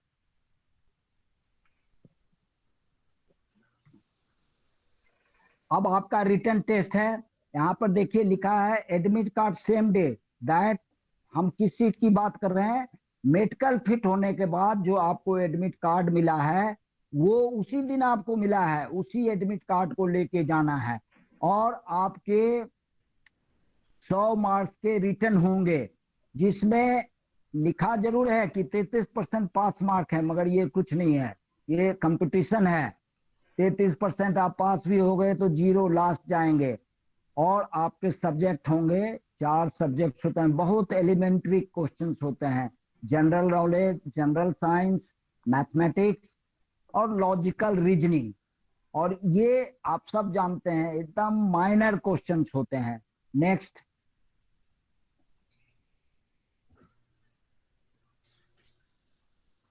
अब आपका रिटर्न टेस्ट है। यहाँ पर देखिए लिखा है admit card same day that. हम किस चीज की बात कर रहे हैं? मेडिकल फिट होने के बाद जो आपको एडमिट कार्ड मिला है वो उसी दिन आपको मिला है, उसी एडमिट कार्ड को लेके जाना है। और आपके 100 मार्क्स के रिटर्न होंगे, जिसमें लिखा जरूर है कि 33% पास मार्क है, मगर ये कुछ नहीं है, ये कंपटीशन है। 33% आप पास भी हो गए तो 0 लास्ट जाएंगे। और आपके सब्जेक्ट होंगे, 4 सब्जेक्ट होते हैं, बहुत एलिमेंट्री क्वेश्चंस होते हैं। General knowledge, general science, mathematics और लॉजिकल रीजनिंग। और ये आप सब जानते हैं एकदम माइनर क्वेश्चंस होते हैं। नेक्स्ट।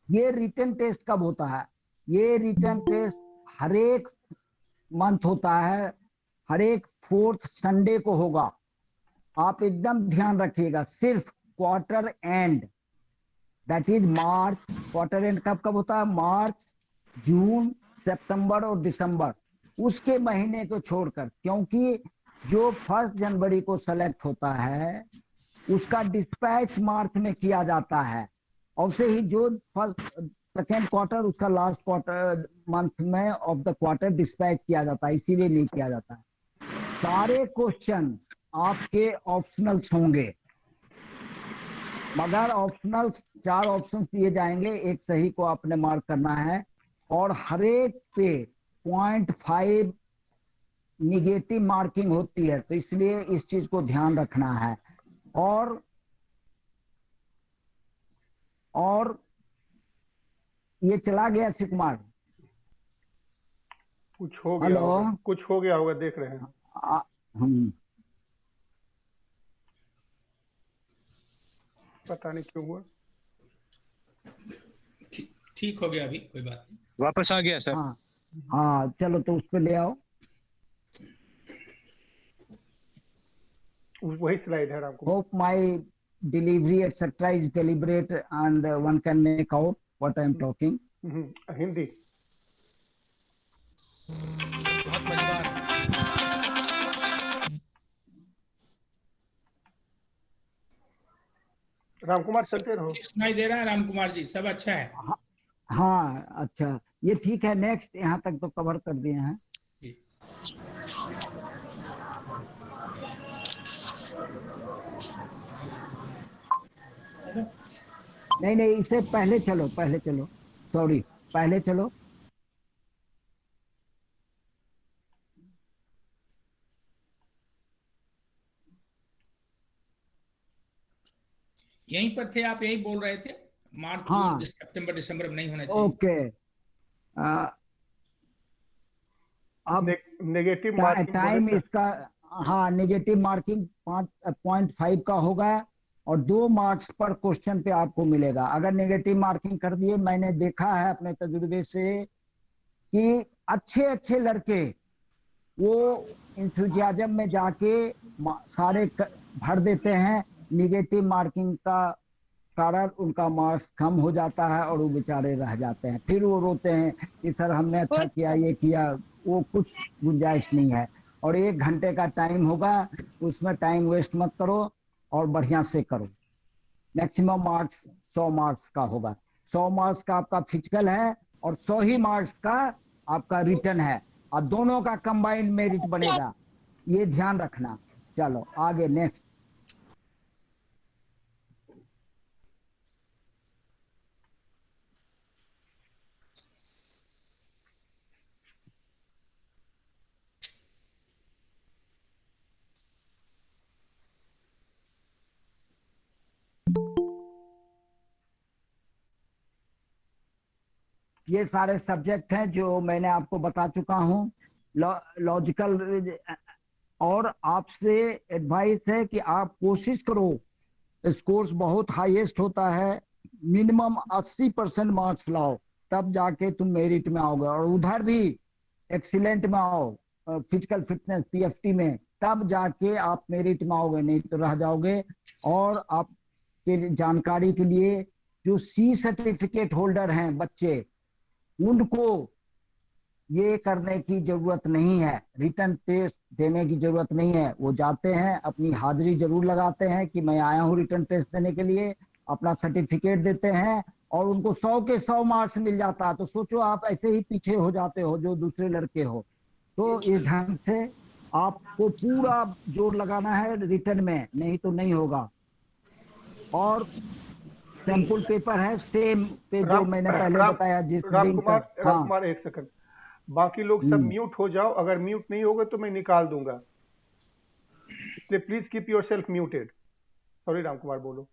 ये रिटन टेस्ट कब होता है? ये रिटन टेस्ट हर एक मंथ होता है, हर एक 4th संडे को होगा। आप एकदम ध्यान रखिएगा, सिर्फ quarter and, that is March. Quarter and कब कब होता है? मार्च, जून, सितंबर और दिसंबर। उसके महीने को छोड़कर, क्योंकि जो 1 जनवरी को सेलेक्ट होता है उसका डिस्पैच मार्च में किया जाता है, और उसे ही जो फर्स्ट सेकेंड क्वार्टर उसका लास्ट क्वार्टर मंथ में ऑफ द क्वार्टर डिस्पैच किया जाता है, इसीलिए नहीं किया जाता है। सारे क्वेश्चन आपके ऑप्शनल्स होंगे, मगर ऑप्शनल 4 ऑप्शन दिए जाएंगे, एक सही को आपने मार्क करना है, और हर एक पे 0.5 निगेटिव मार्किंग होती है, तो इसलिए इस चीज को ध्यान रखना है। और ये चला गया शिव कुमार। कुछ हो गया हेलो। होगा, कुछ हो गया होगा, देख रहे हैं। हम्म। पता नहीं क्यों हुआ। ठीक हो गया, अभी कोई बात नहीं। वापस आ गया सर। हाँ हाँ, चलो तो उस पे ले आओ। वही स्लाइड है Ramkumar. Hope my delivery etcetera is deliberate and one can make out what I am talking. Hindi. बहुत मजेदार। रामकुमार चलते रहो। सुनाई दे रहा है राम कुमार जी, सब अच्छा है? हाँ अच्छा, ये ठीक है। नेक्स्ट, यहाँ तक तो कवर कर दिए हैं। जी। नहीं नहीं, इससे पहले चलो, पहले चलो, सॉरी, पहले चलो। यहीं पर थे आप, यही बोल रहे थे मार्च हाँ जून सितंबर दिसंबर में नहीं होना चाहिए। ओके। अब नेगेटिव मार्किंग टाइम बोले थे। इसका, हाँ, नेगेटिव मार्किंग 5.5 का होगा, और 2 मार्क्स पर क्वेश्चन पे आपको मिलेगा अगर नेगेटिव मार्किंग कर दिए। मैंने देखा है अपने तजुर्बे से कि अच्छे अच्छे लड़के वो इंथुजियाज्म में जाके सारे भर देते हैं, निगेटिव मार्किंग का कारण उनका मार्क्स कम हो जाता है और वो बेचारे रह जाते हैं, फिर वो रोते हैं कि सर हमने अच्छा किया, ये किया। वो कुछ गुंजाइश नहीं है। और 1 घंटे का टाइम होगा, उसमें टाइम वेस्ट मत करो और बढ़िया से करो। मैक्सिमम मार्क्स 100 मार्क्स का होगा। 100 मार्क्स का आपका फिजिकल है और 100 ही मार्क्स का आपका रिटर्न है, और दोनों का कंबाइंड मेरिट बनेगा, ये ध्यान रखना। चलो आगे, नेक्स्ट। ये सारे सब्जेक्ट हैं जो मैंने आपको बता चुका हूं। लॉजिकल, और आपसे एडवाइस है कि आप कोशिश करो, स्कोर्स बहुत हाईएस्ट होता है, मिनिमम 80% मार्क्स लाओ, तब जाके तुम मेरिट में आओगे, और उधर भी एक्सीलेंट में आओ, फिजिकल फिटनेस पीएफटी में, तब जाके आप मेरिट में आओगे, नहीं तो रह जाओगे। और आपके जानकारी के लिए, जो सी सर्टिफिकेट होल्डर हैं बच्चे, उनको ये करने की जरूरत नहीं है, रिटर्न टेस्ट देने की जरूरत नहीं है। वो जाते हैं, अपनी हाजिरी जरूर लगाते हैं कि मैं आया हूँ रिटर्न टेस्ट देने के लिए, अपना सर्टिफिकेट देते हैं, और उनको 100 के 100 मार्क्स मिल जाता है। तो सोचो आप ऐसे ही पीछे हो जाते हो जो दूसरे लड़के हो। तो इस ढंग से आपको पूरा जोर लगाना है रिटर्न में, नहीं तो नहीं होगा। और सैंपल पेपर है सेम पे जो मैंने पहले बताया, जिस दिन का। हाँ, रामकुमार एक सेकंड, बाकी लोग सब म्यूट हो जाओ, अगर म्यूट नहीं होगे तो मैं निकाल दूंगा, इसलिए please keep yourself muted. Sorry Ramkumar, बोलो।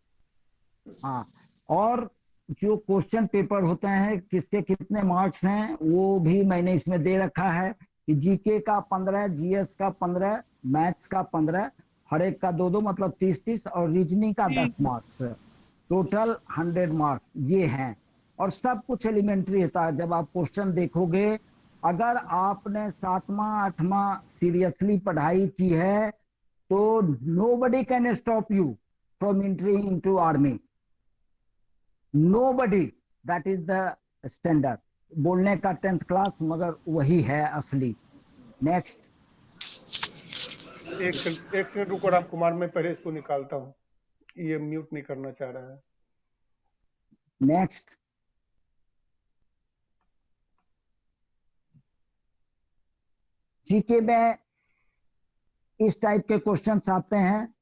हाँ, और जो क्वेश्चन पेपर होते हैं किसके कितने मार्क्स हैं वो भी मैंने इसमें दे रखा है कि जीके का 15, जीएस का 15, मैथ्स का 15, हर एक का 2-2, मतलब 30-30, और रीजनिंग का 10 मार्क्स, टोटल 100 मार्क्स ये हैं। और सब कुछ एलिमेंट्री होता है। जब आप क्वेश्चन देखोगे, अगर आपने 7वां 8वां सीरियसली पढ़ाई की है, तो nobody can stop you from entering into army, nobody, that is the standard। बोलने का 10th क्लास, मगर वही है असली। नेक्स्ट। एक सेकंड रुको राम कुमार, मैं पहले इसको निकालता हूँ, ये म्यूट नहीं करना चाह रहा है। नेक्स्ट। जीके में इस टाइप के क्वेश्चंस आते हैं,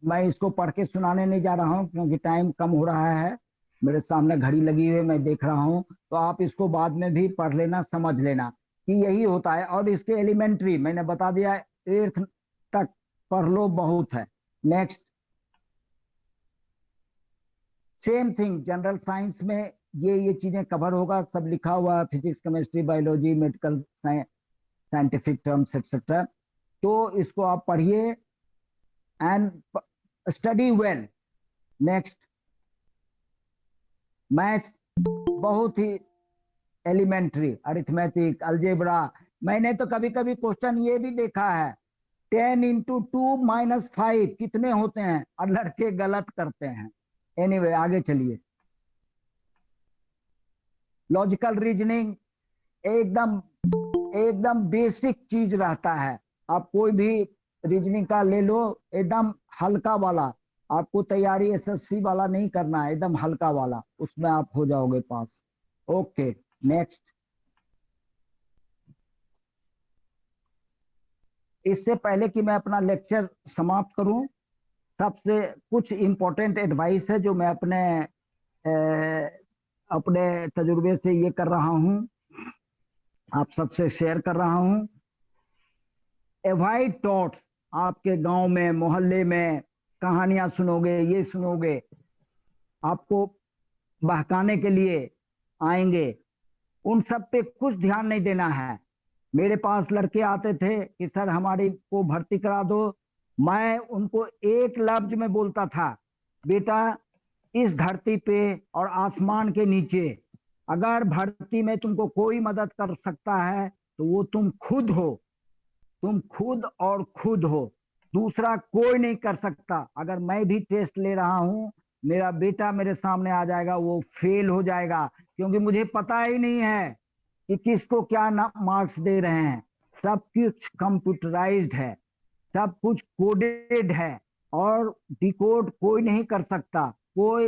मैं इसको पढ़ के सुनाने नहीं जा रहा हूं क्योंकि टाइम कम हो रहा है, मेरे सामने घड़ी लगी हुई है, मैं देख रहा हूं, तो आप इसको बाद में भी पढ़ लेना, समझ लेना कि यही होता है। और इसके एलिमेंट्री मैंने बता दिया, 8th तक पढ़ लो, बहुत है। Next. Same thing general science में ये चीजें कवर होगा, सब लिखा हुआ है, physics, chemistry, biology, medical scientific terms etcetera. तो इसको आप पढ़िए and study well. Next. Maths बहुत ही एलिमेंट्री, अरिथमेटिक, अलजेब्रा। मैंने तो कभी कभी क्वेश्चन ये भी देखा है, 10 इंटू 2 माइनस 5 कितने होते हैं, और लड़के गलत करते हैं। एनीवे आगे चलिए। लॉजिकल रीजनिंग एकदम एकदम बेसिक चीज रहता है, आप कोई भी रीजनिंग का ले लो, एकदम हल्का वाला, आपको तैयारी एसएससी वाला नहीं करना है, एकदम हल्का वाला, उसमें आप हो जाओगे पास। Okay next. इससे पहले कि मैं अपना लेक्चर समाप्त करूं, सबसे कुछ इंपॉर्टेंट एडवाइस है जो मैं अपने तजुर्बे से ये कर रहा हूं, आप सबसे शेयर कर रहा हूं। अवॉइड थॉट्स, आपके गांव में मोहल्ले में कहानियां सुनोगे, ये सुनोगे, आपको बहकाने के लिए आएंगे, उन सब पे कुछ ध्यान नहीं देना है। मेरे पास लड़के आते थे कि सर हमारी को भर्ती करा दो, मैं उनको एक लफ्ज में बोलता था, बेटा इस धरती पे और आसमान के नीचे अगर भर्ती में तुमको कोई मदद कर सकता है तो वो तुम खुद हो, तुम खुद और खुद हो, दूसरा कोई नहीं कर सकता। अगर मैं भी टेस्ट ले रहा हूं, मेरा बेटा मेरे सामने आ जाएगा, वो फेल हो जाएगा, क्योंकि मुझे पता ही नहीं है कि किसको क्या मार्क्स दे रहे हैं। सब कुछ कंप्यूटराइज्ड है, सब कुछ कोडेड है, और डिकोड कोई नहीं कर सकता, कोई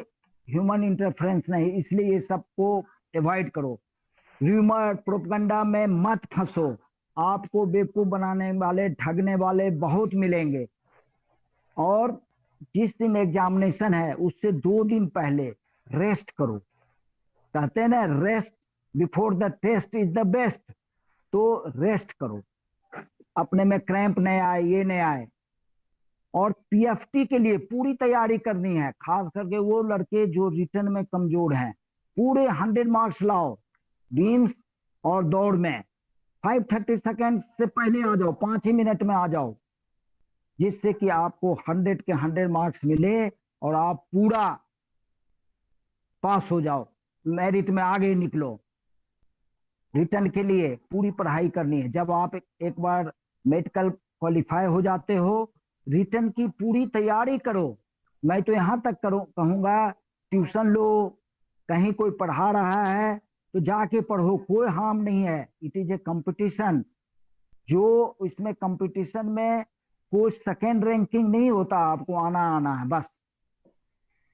ह्यूमन इंटरफेरेंस नहीं, इसलिए ये सबको अवॉइड करो। र्यूमर प्रोपेगेंडा में मत फंसो, आपको बेवकूफ बनाने वाले, ठगने वाले बहुत मिलेंगे। और जिस दिन एग्जामिनेशन है उससे 2 दिन पहले रेस्ट करो, कहते हैं ना rest before the test is the best, तो रेस्ट करो, अपने में क्रैम्प नहीं आए, ये नहीं आए। और पीएफटी के लिए पूरी तैयारी करनी है, खास करके वो लड़के जो रिटर्न में कमजोर हैं, पूरे 100 मार्क्स लाओ, बीम्स और दौड़ में 5:30 सेकेंड से पहले आ जाओ, 5 ही मिनट में आ जाओ, जिससे कि आपको 100 के 100 मार्क्स मिले और आप पूरा पास हो जाओ, मेरिट में आगे निकलो। रिटर्न के लिए पूरी पढ़ाई करनी है। जब आप एक बार मेडिकल क्वालिफाई हो जाते हो, रिटर्न की पूरी तैयारी करो। मैं तो यहां तक कहूंगा ट्यूशन लो, कहीं कोई पढ़ा रहा है तो जाके पढ़ो, कोई हार्म नहीं है। इट इज ए कंपटीशन, जो इसमें कंपटीशन में कोई सेकेंड रैंकिंग नहीं होता, आपको आना है बस।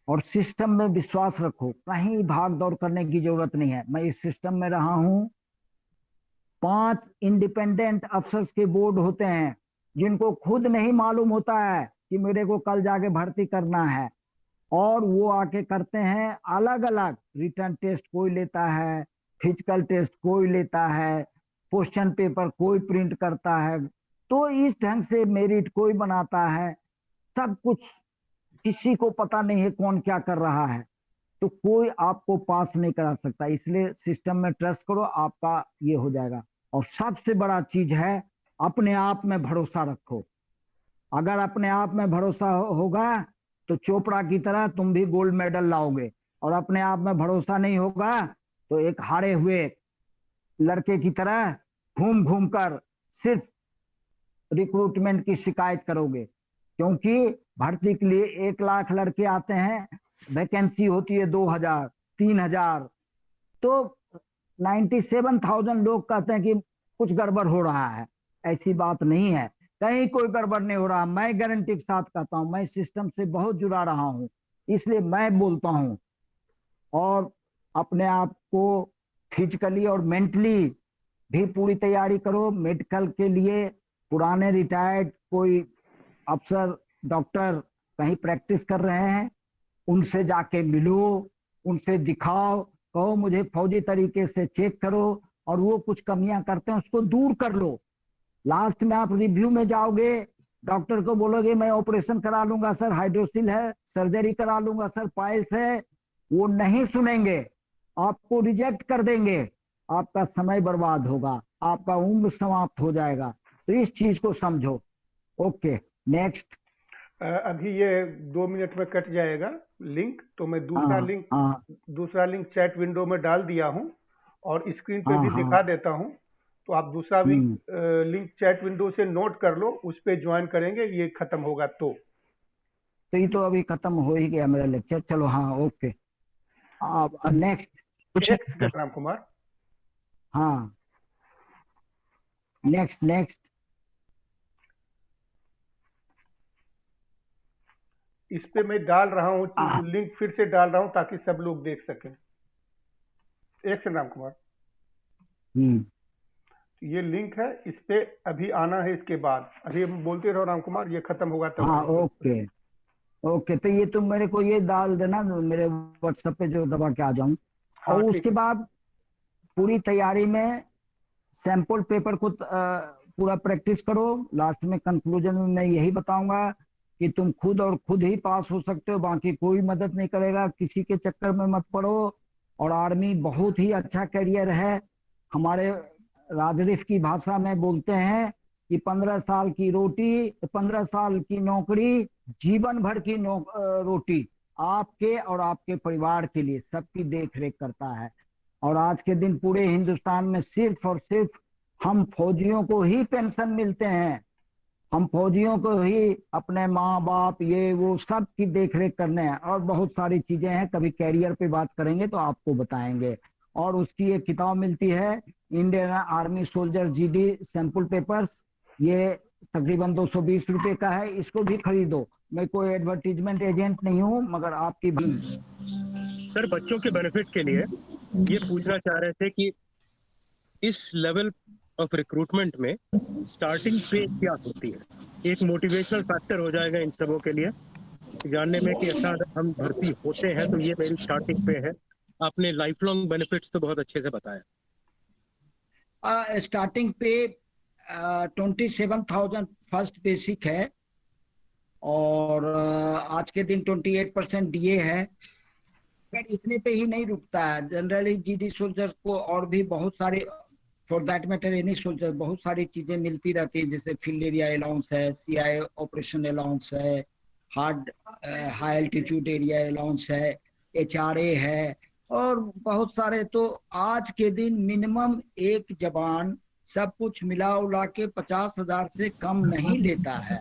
और सिस्टम में विश्वास रखो, कहीं भाग दौड़ करने की जरूरत नहीं है। मैं इस सिस्टम में रहा हूं, 5 इंडिपेंडेंट अफसर्स के बोर्ड होते हैं, जिनको खुद नहीं मालूम होता है कि मेरे को कल जाके भर्ती करना है, और वो आके करते हैं अलग अलग। रिटर्न टेस्ट कोई लेता है, फिजिकल टेस्ट कोई लेता है, क्वेश्चन पेपर कोई प्रिंट करता है, तो इस ढंग से मेरिट कोई बनाता है। सब कुछ किसी को पता नहीं है कौन क्या कर रहा है, तो कोई आपको पास नहीं करा सकता। इसलिए सिस्टम में ट्रस्ट करो, आपका ये हो जाएगा। और सबसे बड़ा चीज है, अपने आप में भरोसा रखो। अगर अपने आप में भरोसा होगा तो चोपड़ा की तरह तुम भी गोल्ड मेडल लाओगे, और अपने आप में भरोसा नहीं होगा तो एक हारे हुए लड़के की तरह घूम घूम कर सिर्फ रिक्रूटमेंट की शिकायत करोगे। क्योंकि भर्ती के लिए 1 लाख लड़के आते हैं, वैकेंसी होती है 2000 3000, तो 97,000 लोग कहते हैं कि कुछ गड़बड़ हो रहा है, ऐसी बात नहीं है, कहीं कोई गड़बड़ नहीं हो रहा। मैं गारंटी के साथ कहता हूँ, मैं सिस्टम से बहुत जुड़ा रहा हूँ, इसलिए मैं बोलता हूँ। और अपने आप को फिजिकली और मेंटली भी पूरी तैयारी करो मेडिकल के लिए। पुराने रिटायर्ड कोई अफसर डॉक्टर कहीं प्रैक्टिस कर रहे हैं, उनसे जाके मिलो, उनसे दिखाओ, कहो मुझे फौजी तरीके से चेक करो, और वो कुछ कमियां करते हैं उसको दूर कर लो। लास्ट में आप रिव्यू में जाओगे, डॉक्टर को बोलोगे मैं ऑपरेशन करा लूंगा सर, हाइड्रोसिल है, सर्जरी करा लूंगा सर, पाइल्स है, वो नहीं सुनेंगे, आपको रिजेक्ट कर देंगे, आपका समय बर्बाद होगा, आपका उम्र समाप्त हो जाएगा। तो इस चीज को समझो। Okay, next. अभी ये 2 मिनट में कट जाएगा लिंक, तो मैं हाँ दूसरा लिंक चैट विंडो में डाल दिया हूँ और स्क्रीन पे हाँ भी दिखा देता हूँ। तो आप दूसरा लिंक चैट विंडो से नोट कर लो, उस पे ज्वाइन करेंगे, ये खत्म होगा तो ये तो अभी खत्म हो ही गया मेरा लेक्चर। चलो हाँ, ओके, अब नेक्स्ट। एक्स राम कुमार। हाँ, नेक्स्ट। इस पे मैं डाल रहा हूँ, लिंक फिर से डाल रहा हूँ ताकि सब लोग देख सकें। एक्स राम कुमार, ये लिंक है, इस पे अभी आना है, इसके बाद अभी हम बोलते रहो राम कुमार, ये खत्म होगा तब। हाँ, ओके, तो ये तुम मेरे को ये डाल देना मेरे व्हाट्सएप पे, जो दबा के आ जाऊं। हाँ, और उसके बाद पूरी तैयारी में सैंपल पेपर को पूरा प्रैक्टिस करो। लास्ट में कंक्लूजन में मैं यही बताऊंगा कि तुम खुद ही पास हो सकते हो, बाकी कोई मदद नहीं करेगा, किसी के चक्कर में मत पड़ो। और आर्मी बहुत ही अच्छा करियर है। हमारे राजरीफ की भाषा में बोलते हैं कि 15 साल की रोटी, 15 साल की नौकरी, जीवन भर की रोटी, आपके और आपके परिवार के लिए सबकी देख रेख करता है। और आज के दिन पूरे हिंदुस्तान में सिर्फ और सिर्फ हम फौजियों को ही पेंशन मिलते हैं, हम फौजियों को ही अपने माँ बाप ये वो सब की देख रेख करने हैं। और बहुत सारी चीजें हैं, कभी कैरियर पे बात करेंगे तो आपको बताएंगे। और उसकी एक किताब मिलती है, Indian army soldier GD sample papers, ये तकरीबन 220 रुपए का है, इसको भी खरीदो। मैं कोई एडवर्टीजमेंट एजेंट नहीं हूँ, मगर आपकी भी। सर, बच्चों के बेनिफिट के लिए ये पूछना चाह रहे थे कि इस लेवल ऑफ रिक्रूटमेंट में स्टार्टिंग पे क्या होती है? एक मोटिवेशनल फैक्टर हो जाएगा इन सबों के लिए जानने में कि अच्छा अगर हम भर्ती होते हैं तो ये मेरी स्टार्टिंग पे है। आपने लाइफ लॉन्ग बेनिफिट्स तो बहुत अच्छे से बताया। स्टार्टिंग पे 27,000 फर्स्ट बेसिक है, और आज के दिन 28% डीए है। पर इतने पे ही नहीं रुकता है। जनरली जीडी सोल्जर्स को और भी बहुत सारे, for that matter any soldier, बहुत सारी चीजें मिलती रहती है, जैसे फील्ड एरिया अलाउंस है, सीआई ऑपरेशन अलाउंस है, hard high altitude area allowance है, एचआरए है, और बहुत सारे। तो आज के दिन मिनिमम एक जवान सब कुछ मिला उला के 50,000 से कम नहीं लेता है,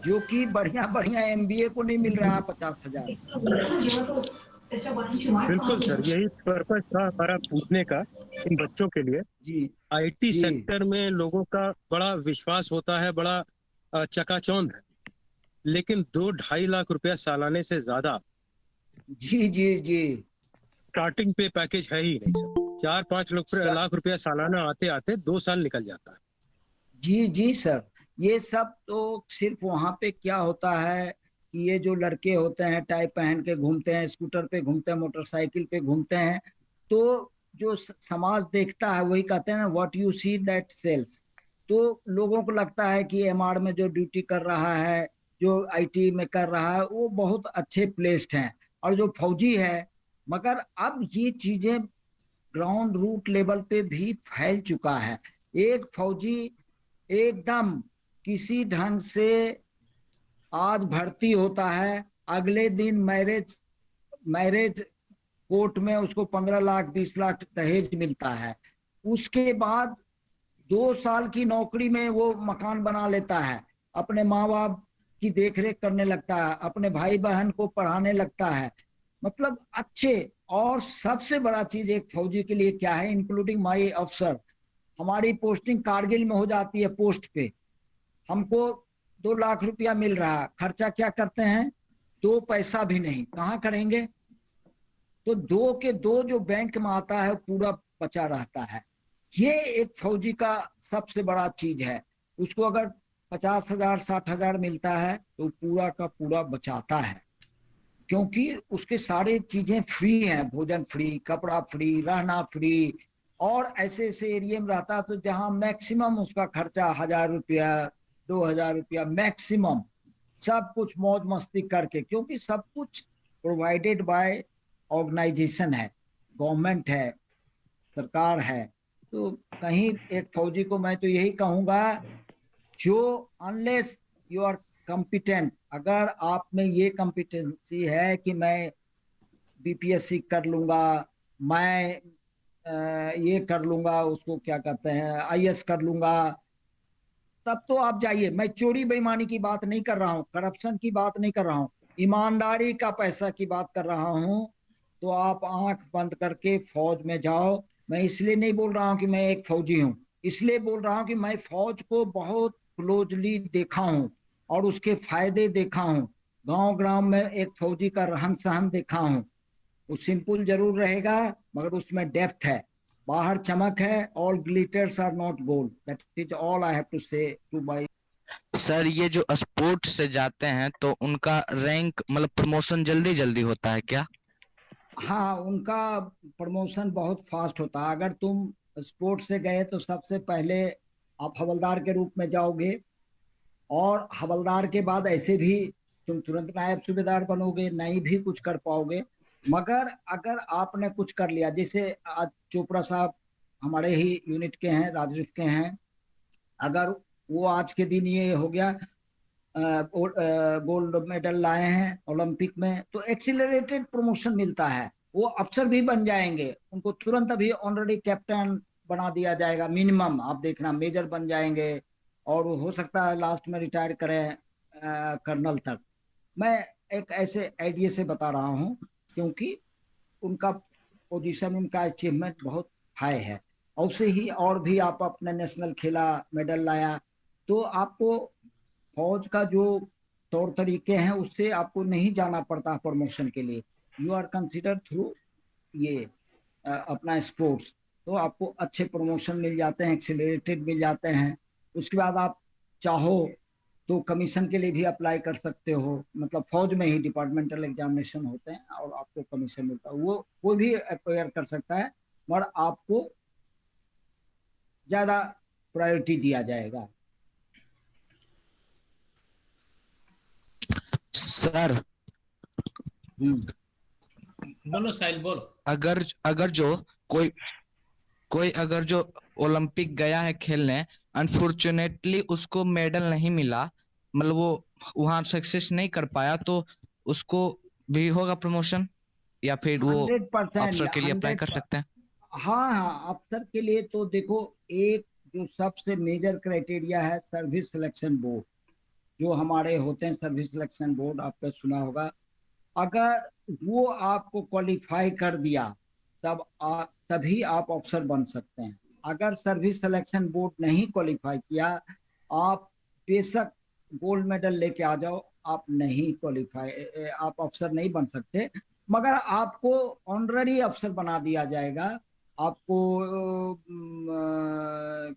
जो कि बढ़िया एमबीए को नहीं मिल रहा है 50,000। बिल्कुल सर, यही पर्पस था हमारा पूछने का इन बच्चों के लिए। जी, आईटी सेक्टर में लोगों का बड़ा विश्वास होता है, बड़ा चकाचौंध है, लेकिन 2-2.5 लाख रुपया सालाने से ज्यादा जी स्टार्टिंग पे पैकेज है ही नहीं सर। 4-5 लाख रुपया सालाना आते आते 2 साल निकल जाता है। जी सर, ये सब तो सिर्फ वहां पे क्या होता है कि ये जो लड़के होते हैं टाई पहन के घूमते हैं, स्कूटर पे घूमते हैं, मोटरसाइकिल पे घूमते हैं, तो जो समाज देखता है वही कहते हैं ना, what you see that sells. तो लोगों को लगता है कि एमआर में जो ड्यूटी कर रहा है, जो आईटी में कर रहा है, वो बहुत अच्छे प्लेस्ड हैं, और जो फौजी है। मगर अब ये चीजें ग्राउंड रूट लेवल पे भी फैल चुका है। एक फौजी एकदम किसी ढंग से आज भर्ती होता है, अगले दिन मैरिज कोर्ट में उसको 15 लाख 20 लाख दहेज मिलता है। उसके बाद 2 साल की नौकरी में वो मकान बना लेता है, अपने माँ बाप की देखरेख करने लगता है, अपने भाई बहन को पढ़ाने लगता है, मतलब अच्छे। और सबसे बड़ा चीज एक फौजी के लिए क्या है, इंक्लूडिंग माई अफसर, हमारी पोस्टिंग कारगिल में हो जाती है पोस्ट पे, हमको 2 लाख रुपया मिल रहा है, खर्चा क्या करते हैं, 2 पैसा भी नहीं, कहाँ करेंगे। तो 2 के 2 जो बैंक में आता है पूरा बचा रहता है। ये एक फौजी का सबसे बड़ा चीज है। उसको अगर 50,000 60,000 मिलता है तो पूरा का पूरा बचाता है, क्योंकि उसके सारे चीजें फ्री हैं, भोजन फ्री, कपड़ा फ्री, रहना फ्री। और ऐसे ऐसे एरिया में रहता है तो जहाँ मैक्सिमम उसका खर्चा 1,000 रुपया 2,000 रुपया मैक्सिमम, सब कुछ मौज मस्ती करके, क्योंकि सब कुछ प्रोवाइडेड बाय ऑर्गेनाइजेशन है, गवर्नमेंट है, सरकार है। तो कहीं एक फौजी को मैं तो यही कहूंगा, जो अनलेस यू आर कॉम्पिटेंट, अगर आप में ये कॉम्पिटेंसी है कि मैं बीपीएससी कर लूंगा, मैं ये कर लूंगा, उसको क्या कहते हैं आईएएस कर लूंगा, तब तो आप जाइए। मैं चोरी बेईमानी की बात नहीं कर रहा हूँ, करप्शन की बात नहीं कर रहा हूँ, ईमानदारी का पैसा की बात कर रहा हूँ। तो आप आंख बंद करके फौज में जाओ। मैं इसलिए नहीं बोल रहा हूँ कि मैं एक फौजी हूँ, इसलिए बोल रहा हूँ कि मैं फौज को बहुत क्लोजली देखा हूँ और उसके फायदे देखा हूँ। गांव गांव में एक फौजी का रहन सहन देखा हूँ। वो सिंपल जरूर रहेगा मगर उसमें डेप्थ है, बाहर चमक है। All glitters are not gold, that is all I have to say to my. Sir ये जो स्पोर्ट से जाते हैं तो उनका रैंक मतलब प्रमोशन जल्दी जल्दी होता है क्या? हाँ, उनका प्रमोशन बहुत फास्ट होता है। अगर तुम स्पोर्ट से गए तो सबसे पहले आप हवलदार के रूप में जाओगे, और हवलदार के बाद ऐसे भी तुम तुरंत नायब सूबेदार बनोगे, नहीं भी कुछ कर पाओगे। मगर अगर आपने कुछ कर लिया, जैसे आज चोपड़ा साहब हमारे ही यूनिट के हैं, राजरिफ के हैं, अगर वो आज के दिन ये हो गया गोल्ड मेडल लाए हैं ओलंपिक में, तो एक्सीलरेटेड प्रमोशन मिलता है। वो अफसर भी बन जाएंगे, उनको तुरंत अभी ऑनरेडी कैप्टन बना दिया जाएगा, मिनिमम आप देखना मेजर बन जाएंगे, और हो सकता है लास्ट में रिटायर करें कर्नल तक। मैं एक ऐसे आइडिया से बता रहा हूँ, क्योंकि उनका पोजीशन, उनका अचीवमेंट बहुत हाई है। और से ही और भी आप अपने नेशनल खेला, मेडल लाया, तो आपको फौज का जो तौर तरीके हैं उससे आपको नहीं जाना पड़ता प्रमोशन के लिए। यू आर कंसिडर थ्रू ये अपना स्पोर्ट्स, तो आपको अच्छे प्रमोशन मिल जाते हैं, एक्सीलरेटेड मिल जाते हैं। उसके बाद आप चाहो तो कमीशन के लिए भी अप्लाई कर सकते हो, मतलब फौज में ही डिपार्टमेंटल एग्जामिनेशन होते हैं और आपको कमीशन मिलता है, वो भी अपेयर कर सकता है, मगर आपको ज्यादा प्रायोरिटी दिया जाएगा। सर बोलो साहिल बोलो। अगर अगर जो कोई कोई अगर जो ओलंपिक गया है खेलने, अनफॉर्चुनेटली उसको मेडल नहीं मिला, मतलब वो वहां सक्सेस नहीं कर पाया, तो उसको भी होगा प्रमोशन या फिर वो 100% अफसर के लिए अप्लाई 100। कर सकते हैं? हाँ हाँ, अफसर के लिए तो देखो, एक जो सबसे मेजर क्राइटेरिया है सर्विस सिलेक्शन बोर्ड, जो हमारे होते हैं सर्विस सिलेक्शन बोर्ड, आपने सुना होगा। अगर वो आपको क्वालिफाई कर दिया तभी आप अफसर बन सकते हैं। अगर सर्विस सिलेक्शन बोर्ड नहीं क्वालिफाई किया, आप बेशक गोल्ड मेडल लेके आ जाओ, आप नहीं क्वालिफाई, आप अफसर नहीं बन सकते। मगर आपको ऑनरेरी अफसर बना दिया जाएगा, आपको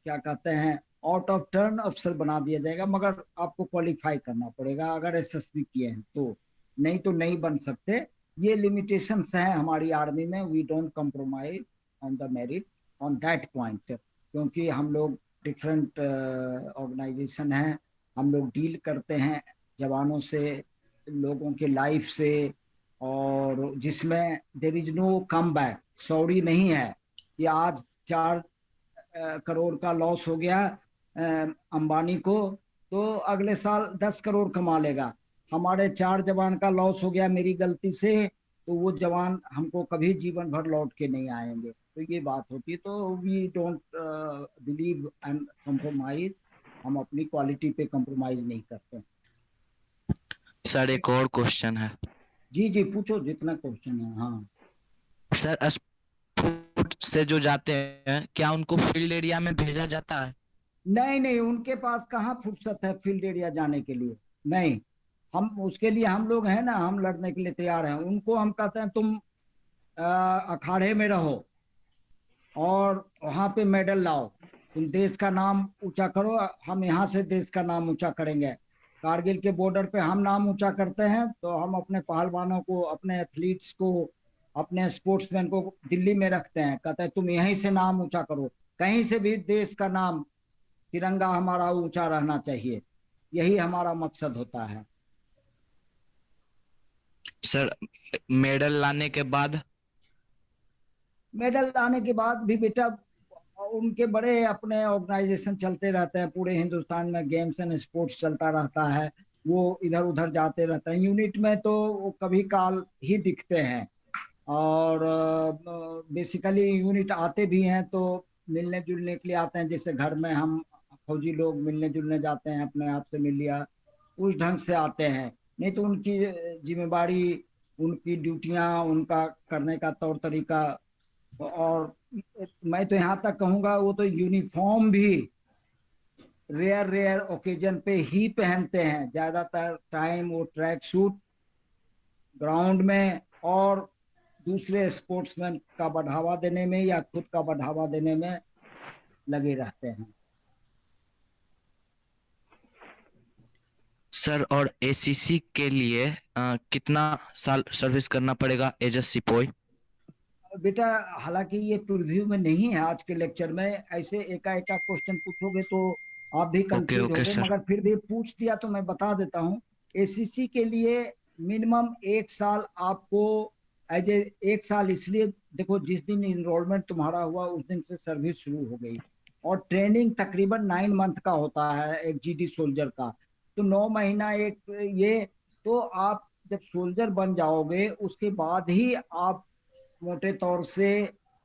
क्या कहते हैं आउट ऑफ टर्न अफसर बना दिया जाएगा, मगर आपको क्वालिफाई करना पड़ेगा अगर एसएसबी किए हैं तो, नहीं तो नहीं बन सकते। ये लिमिटेशंस हैं हमारी आर्मी में। We don't compromise on the merit on that point, क्योंकि हम लोग डिफरेंट ऑर्गेनाइजेशन हैं, हम लोग डील करते हैं जवानों से, लोगों के लाइफ से, और जिसमें there is no come back, sorry नहीं है कि आज 4 करोड़ का लॉस हो गया अंबानी को, तो अगले साल 10 करोड़ कमा लेगा। हमारे 4 जवान का लॉस हो गया मेरी गलती से, तो वो जवान हमको कभी जीवन भर लौट के नहीं आएंगे। तो ये बात होती है। तो we don't believe and compromise, हम अपनी क्वालिटी पे कॉम्प्रोमाइज नहीं करते। सर एक और क्वेश्चन है। जी जी, पूछो जितना क्वेश्चन है। हाँ सर से जो जाते हैं क्या उनको फील्ड एरिया में भेजा जाता है? नहीं नहीं, उनके पास कहाँ फुर्सत है फील्ड एरिया जाने के लिए। नहीं, हम उसके लिए हम लोग हैं ना, हम लड़ने के लिए तैयार हैं। उनको हम कहते हैं तुम अखाड़े में रहो और वहां पे मेडल लाओ, तुम देश का नाम ऊंचा करो। हम यहाँ से देश का नाम ऊंचा करेंगे। कारगिल के बॉर्डर पे हम नाम ऊंचा करते हैं तो हम अपने पहलवानों को, अपने एथलीट्स को, अपने स्पोर्ट्समैन को दिल्ली में रखते हैं, कहते हैं तुम यहीं से नाम ऊंचा करो। कहीं से भी देश का नाम, तिरंगा हमारा ऊंचा रहना चाहिए, यही हमारा मकसद होता है। सर मेडल लाने के बाद? मेडल लाने के बाद भी बेटा उनके बड़े अपने ऑर्गेनाइजेशन चलते रहते हैं, पूरे हिंदुस्तान में गेम्स एंड स्पोर्ट्स चलता रहता है। वो इधर उधर जाते रहते हैं। यूनिट में तो वो कभी काल ही दिखते हैं, और बेसिकली यूनिट आते भी हैं तो मिलने जुलने के लिए आते हैं। जैसे घर में हम फौजी लोग मिलने जुलने जाते हैं, अपने आप से मिल लिया, उस ढंग से आते हैं। नहीं तो उनकी जिम्मेदारी, उनकी ड्यूटियां, उनका करने का तौर तरीका, और मैं तो यहाँ तक कहूँगा वो तो यूनिफॉर्म भी रेयर रेयर ओकेजन पे ही पहनते हैं। ज्यादातर टाइम वो ट्रैक सूट ग्राउंड में और दूसरे स्पोर्ट्समैन का बढ़ावा देने में या खुद का बढ़ावा देने में लगे रहते हैं। सर और एसीसी के लिए कितना साल सर्विस करना पड़ेगा एज अ सिपोई? बेटा हालांकि ये प्रीव्यू में नहीं है आज के लेक्चर में, ऐसे एकाएक क्वेश्चन पूछोगे तो आप भी कंफ्यूज ओके होगे, सर। मगर फिर भी पूछ दिया तो मैं बता देता हूँ। एसीसी के लिए मिनिमम 1 साल आपको एज ए, 1 साल इसलिए देखो, जिस दिन इनरोलमेंट तुम्हारा हुआ उस दिन से सर्विस शुरू हो गई, और ट्रेनिंग तकरीबन 9 मंथ का होता है एक जीडी सोल्जर का। तो 9 महीना एक ये, तो आप जब सोल्जर बन जाओगे उसके बाद ही आप मोटे तौर से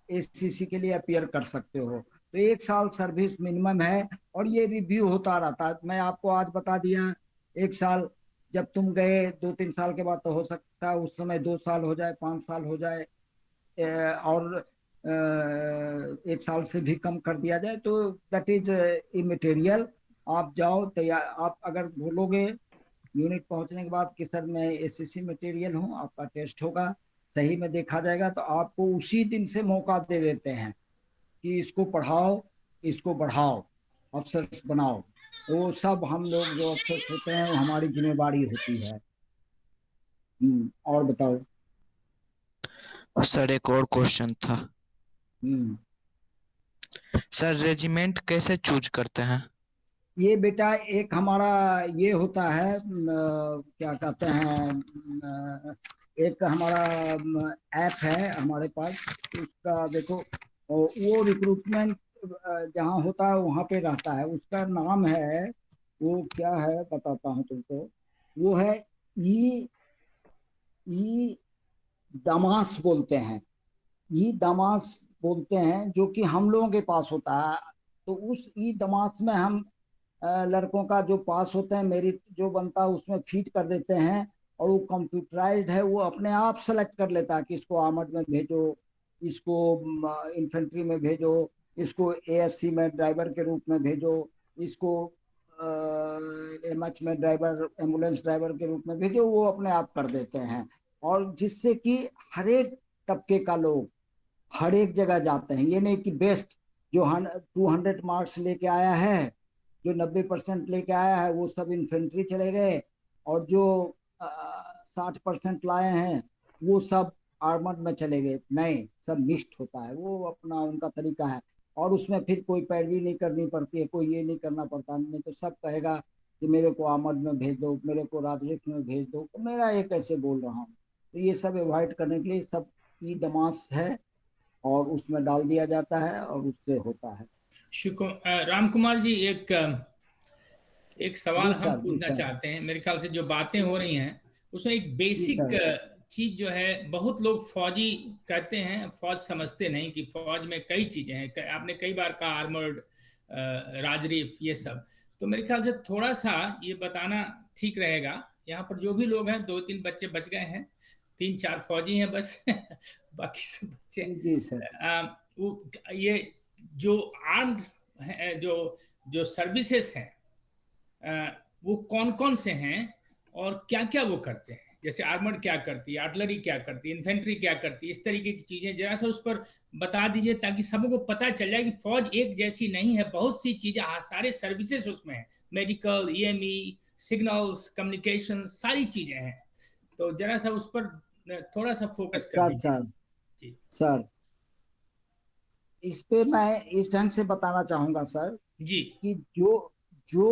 एसीसी के लिए अपीयर कर सकते हो। तो 1 साल सर्विस मिनिमम है, और ये रिव्यू होता रहता है। मैं आपको आज बता दिया 1 साल, जब तुम गए 2-3 साल के बाद तो हो सकता है उस समय 2 साल हो जाए, 5 साल हो जाए, और 1 साल से भी कम कर दिया जाए, तो दैट इज इमेटेरियल। आप जाओ तैयार, आप अगर बोलोगे यूनिट पहुंचने के बाद कि सर मैं एसएससी मटेरियल हूँ, आपका टेस्ट होगा, सही में देखा जाएगा, तो आपको उसी दिन से मौका दे देते हैं कि इसको पढ़ाओ, इसको बढ़ाओ, अफसर्स बनाओ। वो सब हम लोग जो अफसर्स होते हैं वो हमारी जिम्मेदारी होती है। और बताओ। सर एक और क्वेश्चन था। हम्म सर रेजिमेंट कैसे चूज करते हैं? ये बेटा एक हमारा ये होता है, क्या कहते हैं, एक हमारा ऐप है हमारे पास, उसका देखो, वो रिक्रूटमेंट जहाँ होता है वहाँ पे रहता है। उसका नाम है, वो क्या है बताता हूँ तुमको, वो है ई ई दामास बोलते हैं। ई दामास बोलते हैं, जो कि हम लोगों के पास होता है। तो उस ई दामास में हम लड़कों का जो पास होते हैं, मेरिट जो बनता है उसमें फीड कर देते हैं, और वो कंप्यूटराइज्ड है, वो अपने आप सेलेक्ट कर लेता है कि इसको आर्मड में भेजो, इसको इन्फेंट्री में भेजो, इसको एएससी में ड्राइवर के रूप में भेजो, इसको एमएच में ड्राइवर, एम्बुलेंस ड्राइवर के रूप में भेजो, वो अपने आप कर देते हैं। और जिससे कि हर एक तबके का लोग हर एक जगह जाते हैं। ये नहीं कि बेस्ट जो 200 मार्क्स लेके आया है, जो 90% लेके आया है, वो सब इन्फेंट्री चले गए, और जो 60% लाए हैं वो सब आर्मर में चले गए। नहीं, सब मिक्स्ड होता है, वो अपना उनका तरीका है। और उसमें फिर कोई पैरवी नहीं करनी पड़ती है, कोई ये नहीं करना पड़ता, नहीं तो सब कहेगा कि मेरे को आर्मर में भेज दो, मेरे को राजरिक में भेज दो, तो मेरा ये कैसे बोल रहा हूँ। तो ये सब अवॉइड करने के लिए सब ई दमास है, और उसमें डाल दिया जाता है और उससे होता है। राम कुमार जी, एक सवाल जी हम सर, जी पूछना सर, चाहते हैं। मेरे ख्याल से जो बातें हो रही हैं उसमें एक जी बेसिक सर। चीज जो है, बहुत लोग फौजी कहते हैं, फौज समझते नहीं कि फौज में कई चीजें हैं। आपने कई बार कहा आर्मर्ड, राजरीफ, ये सब। तो मेरे ख्याल से थोड़ा सा ये बताना ठीक रहेगा। यहाँ पर जो भी लोग हैं, 2-3 बच्चे बच गए हैं, 3-4 फौजी हैं बस बाकी सब बच्चे। जी सर। ये जो आर्म्ड जो जो सर्विसेज हैं वो कौन कौन से हैं और क्या क्या वो करते हैं, जैसे आर्मर्ड क्या करती है, आर्टिलरी क्या करती है, इन्फेंट्री क्या करती है, इस तरीके की चीजें जरा सा उस पर बता दीजिए ताकि सबको पता चल जाए कि फौज एक जैसी नहीं है, बहुत सी चीजें, सारे सर्विसेज उसमें है, मेडिकल, ईएमई, सिग्नल्स, कम्युनिकेशन, सारी चीजें हैं। तो जरा सा उस पर थोड़ा सा फोकस कर सर दीजिए। सर जी सर इस पे मैं इस ढंग से बताना चाहूंगा सर जी कि जो जो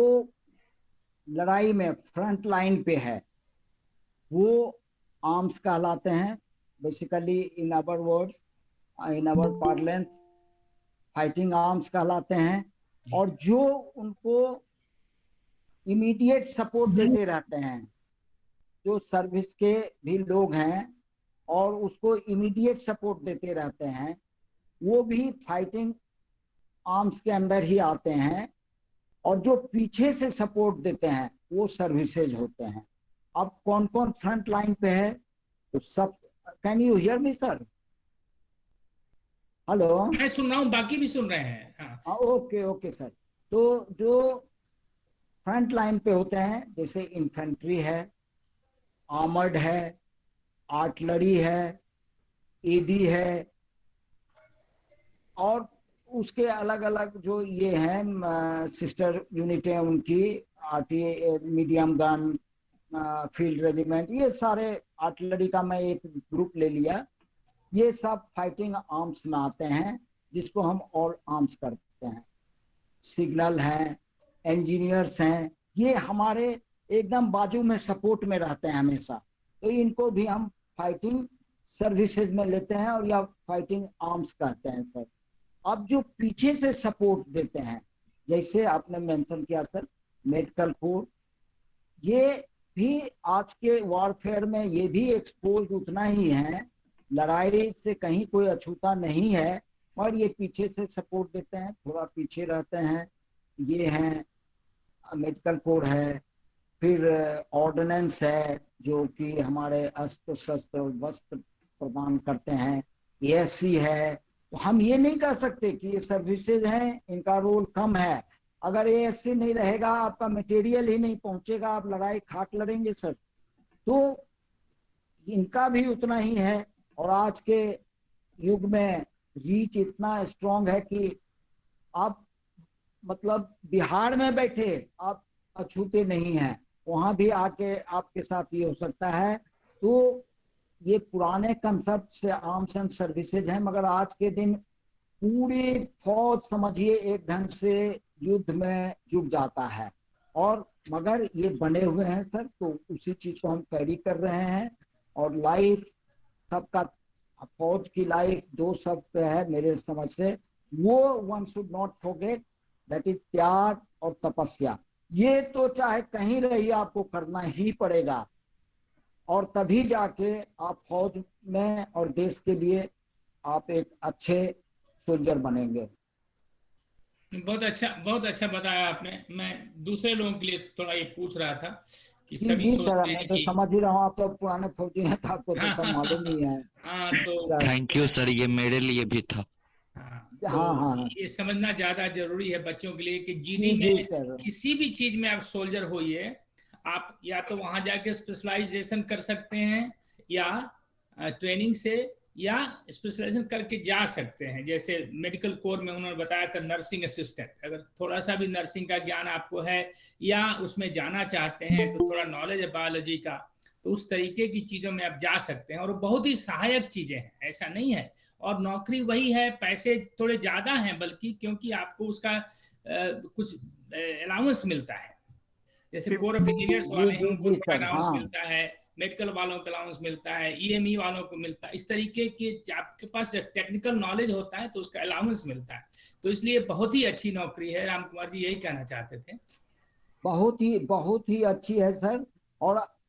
लड़ाई में फ्रंट लाइन पे है वो आर्म्स कहलाते हैं, बेसिकली इन अवर वर्ड्स, इन अवर पार्लेंस फाइटिंग आर्म्स कहलाते हैं। जी और जो उनको इमीडिएट सपोर्ट देते रहते हैं, जो सर्विस के भी लोग हैं और उसको इमीडिएट सपोर्ट देते रहते हैं, वो भी फाइटिंग आर्म्स के अंदर ही आते हैं। और जो पीछे से सपोर्ट देते हैं वो सर्विसेज होते हैं। अब कौन कौन फ्रंट लाइन पे है तो सब, can you hear me sir? Hello, मैं सुन रहा हूँ, बाकी भी सुन रहे हैं। हाँ ओके ओके सर। तो जो फ्रंट लाइन पे होते हैं जैसे इन्फेंट्री है, आर्मर्ड है, आर्टिलरी है, एडी है, और उसके अलग अलग जो ये हैं सिस्टर यूनिट है उनकी, RT, medium gun, field regiment, ये सारे आर्टिलरी का मैं एक ग्रुप ले लिया। ये सब फाइटिंग आर्म्स में आते हैं जिसको हम ऑल आर्म्स करते हैं। सिग्नल हैं, इंजीनियर्स हैं, ये हमारे एकदम बाजू में सपोर्ट में रहते हैं हमेशा। तो इनको भी हम फाइटिंग सर्विसेज में लेते हैं और या फाइटिंग आर्म्स कहते हैं सर। अब जो पीछे से सपोर्ट देते हैं, जैसे आपने मेंशन किया सर, मेडिकल कोर, ये भी आज के वॉरफेयर में ये भी एक्सपोज उतना ही है, लड़ाई से कहीं कोई अछूता नहीं है, और ये पीछे से सपोर्ट देते हैं, थोड़ा पीछे रहते हैं। ये हैं मेडिकल कोर है, फिर ऑर्डिनेंस है जो कि हमारे अस्त्र शस्त्र वस्त्र प्रदान करते हैं, एएससी है। तो हम ये नहीं कह सकते कि ये सर्विसेज हैं इनका रोल कम है। अगर एएससी नहीं रहेगा, आपका मटेरियल ही नहीं पहुंचेगा, आप लड़ाई खाक लड़ेंगे सर। तो इनका भी उतना ही है। और आज के युग में रीच इतना स्ट्रांग है कि आप मतलब बिहार में बैठे आप अछूते नहीं हैं, वहां भी आके आपके साथ ये हो सकता है। तो ये पुराने कंसेप्ट से आर्म्स एंड सर्विसेज हैं, मगर आज के दिन पूरी फौज समझिए एक ढंग से युद्ध में जुट जाता है। और मगर ये बने हुए हैं सर, तो उसी चीज को हम कैरी कर रहे हैं। और लाइफ सबका, फौज की लाइफ दो शब्द पे है मेरे समझ से, वो one should not forget, that is त्याग और तपस्या। ये तो चाहे कहीं रहिए आपको करना ही पड़ेगा, और तभी जाके आप फौज में और देश के लिए आप एक अच्छे सोल्जर बनेंगे। बहुत अच्छा बताया आपने। मैं दूसरे लोगों के लिए थोड़ा ये पूछ रहा था कि जी सभी जी सर, सोचते मैं हैं तो कि समझ ही रहा हूँ, आप तो पुराने फौजी हैं तो आपको तो हाँ सब हाँ मालूम ही है हाँ, तो सर। थैंक यू सर, ये मेरे लिए भी था। हाँ, हाँ तो हाँ ये समझना ज्यादा जरूरी है बच्चों के लिए कि जीडी जी जी में सर। किसी भी चीज में आप सोल्जर होइए, आप या तो वहां जाके स्पेशलाइजेशन कर सकते हैं या ट्रेनिंग से, या स्पेशलाइजेशन करके जा सकते हैं। जैसे मेडिकल कोर में उन्होंने बताया था नर्सिंग असिस्टेंट, अगर थोड़ा सा भी नर्सिंग का ज्ञान आपको है या उसमें जाना चाहते हैं, तो थोड़ा नॉलेज है बायोलॉजी का, तो उस तरीके की चीजों में आप जा सकते हैं। और बहुत ही सहायक चीजें हैं, ऐसा नहीं है। और नौकरी वही है, पैसे थोड़े ज्यादा हैं बल्कि, क्योंकि आपको उसका कुछ अलाउंस मिलता है। जैसे कोर ऑफ इंजीनियर्स जी वाले हैं जी उनको जी थोड़ा सर। अलाउंस हाँ मिलता है, मेडिकल वालों को अलाउंस मिलता है, ईएमई वालों को मिलता है। इस तरीके के आपके पास टेक्निकल नॉलेज होता है तो उसका अलाउंस मिलता है। तो इसलिए बहुत ही अच्छी नौकरी है। राम कुमार जी यही कहना चाहते थे। बहुत ही अच्छी है सर।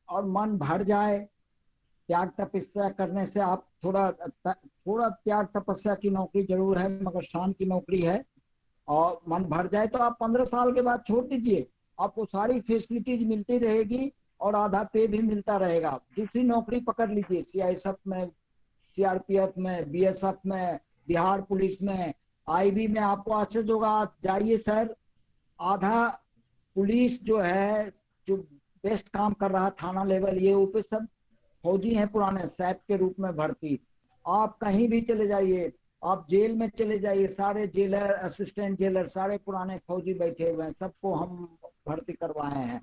और मन भर जाए, त्याग तपस्या करने से आप थोड़ा त्याग तपस्या की नौकरी जरूर है, मगर शान की नौकरी है। और मन भर जाए तो आप 15 साल के बाद छोड़ दीजिए, आपको सारी फैसिलिटीज मिलती रहेगी और आधा पे भी मिलता रहेगा। दूसरी नौकरी पकड़ लीजिए, सीआईएसएफ में, सीआरपीएफ में, बीएसएफ में, बिहार पुलिस में, आईबी में। आपको आश्चर्य होगा, आप जाइए सर, आधा पुलिस जो है, जो बेस्ट काम कर रहा थाना लेवल, ये ऊपर सब फौजी हैं पुराने, सैप के रूप में भर्ती। आप कहीं भी चले जाइए, आप जेल में चले जाइए, सारे जेलर, असिस्टेंट जेलर सारे पुराने फौजी बैठे हुए हैं, सबको हम भर्ती करवाए हैं।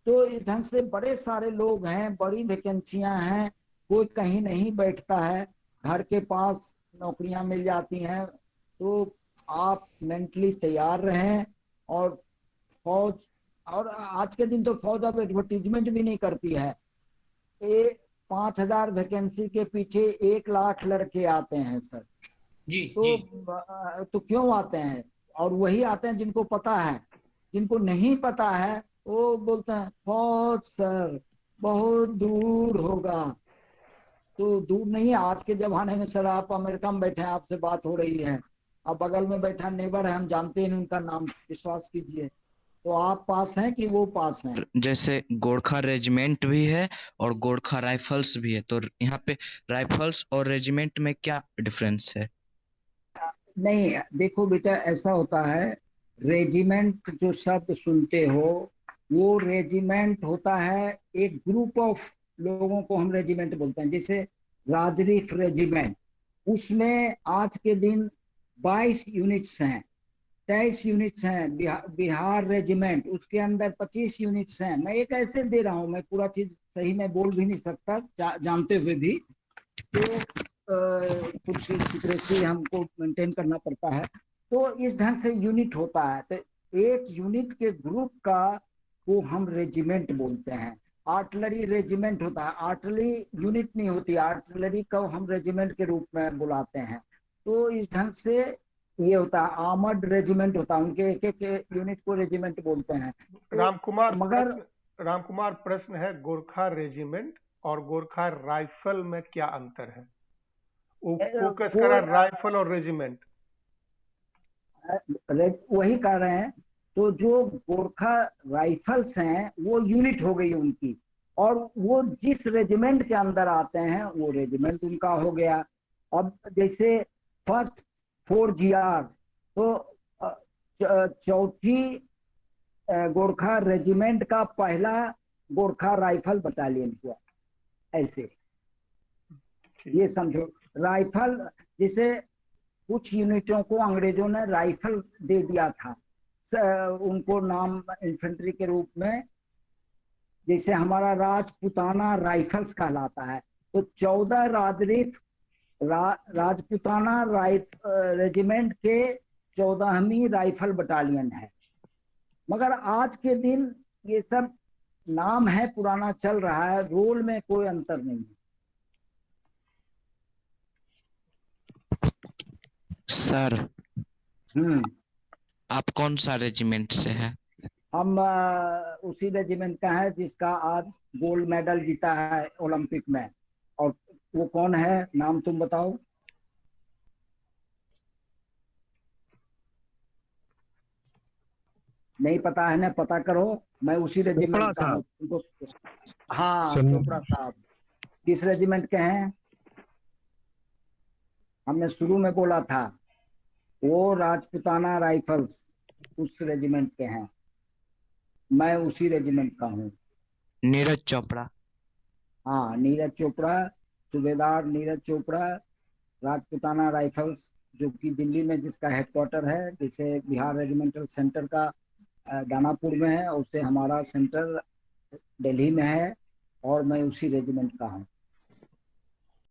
तो इस ढंग से बड़े सारे लोग हैं, बड़ी वैकेंसियां हैं, कोई कहीं नहीं बैठता है, घर के पास नौकरियां मिल जाती हैं। तो आप मेंटली तैयार रहें। और फौज, और आज के दिन तो फौज अब एडवर्टीजमेंट भी नहीं करती है। 5,000 वैकेंसी के पीछे 1 लाख लड़के आते हैं सर। जी तो जी। तो क्यों आते हैं? और वही आते हैं जिनको पता है। जिनको नहीं पता है वो बोलते हैं फौज सर बहुत दूर होगा। तो दूर नहीं है आज के जमाने में सर। आप अमेरिका में बैठे हैं, आपसे बात हो रही है, अब बगल में बैठा नेबर है, हम जानते हैं उनका नाम, विश्वास कीजिए। तो आप पास हैं कि वो पास हैं? जैसे गोरखा रेजिमेंट भी है और गोरखा राइफल्स भी है, तो यहाँ पे राइफल्स और रेजिमेंट में क्या डिफरेंस है? नहीं देखो बेटा, ऐसा होता है, रेजिमेंट जो शब्द सुनते हो वो रेजिमेंट होता है, एक ग्रुप ऑफ लोगों को हम रेजिमेंट बोलते हैं। जैसे राजरीफ रेजिमेंट, उसमें आज के दिन 22 यूनिट्स हैं, 23 यूनिट्स हैं। बिहार रेजिमेंट, उसके अंदर 25 यूनिट्स हैं। मैं एक ऐसे दे रहा हूँ, मैं पूरा चीज सही में बोल भी नहीं सकता जानते हुए भी। तो कुछ सिक्रेसी हमको मेंटेन करना पड़ता है। तो इस ढंग से यूनिट होता है। तो एक यूनिट के ग्रुप का को हम रेजिमेंट बोलते हैं। आर्टिलरी रेजिमेंट होता है, आर्टिलरी यूनिट नहीं होती, आर्टिलरी को हम रेजिमेंट के रूप में बुलाते हैं। तो इस ढंग से ये होता है। आर्मर्ड रेजिमेंट होता है, उनके एक एक यूनिट को रेजिमेंट बोलते हैं। तो मगर रामकुमार प्रश्न है, गोरखा रेजिमेंट और गोरखा राइफल में क्या अंतर है? वो फोकस करा राइफल और रेजिमेंट। वही कह रहे हैं। तो जो गोरखा राइफल्स हैं वो यूनिट हो गई उनकी, और वो जिस रेजिमेंट के अंदर आते हैं वो रेजिमेंट उनका हो गया। अब जैसे फर्स्ट 4GR, तो चौथी गोरखा रेजिमेंट का पहला गोरखा राइफल बटालियन हुआ। ऐसे ये समझो, राइफल जैसे कुछ यूनिटों को अंग्रेजों ने राइफल दे दिया था, उनको नाम इन्फेंट्री के रूप में। जैसे हमारा राजपुताना राइफल्स कहलाता है, तो 14 राजरीफ राजपुताना रेजिमेंट के 14वीं राइफल बटालियन है। मगर आज के दिन ये सब नाम है, पुराना चल रहा है, रोल में कोई अंतर नहीं है। सर आप कौन सा रेजिमेंट से हैं? हम उसी रेजिमेंट का है जिसका आज गोल्ड मेडल जीता है ओलंपिक में। और वो कौन है, नाम तुम बताओ। नहीं पता है ना, पता करो। मैं उसी रेजिमेंट का हूँ। हाँ चोपड़ा साहब। किस रेजिमेंट के हैं? हमने शुरू में बोला था, वो राजपुताना राइफल्स उस रेजिमेंट के हैं। मैं उसी रेजिमेंट का हूँ। नीरज चोपड़ा। हाँ नीरज चोपड़ा, सूबेदार नीरज चोपड़ा, राजपुताना राइफल्स, जो कि दिल्ली में जिसका हेडक्वार्टर है। जैसे बिहार रेजिमेंटल सेंटर का दानापुर में है, उससे हमारा सेंटर दिल्ली में है, और मैं उसी रेजिमेंट का हूँ।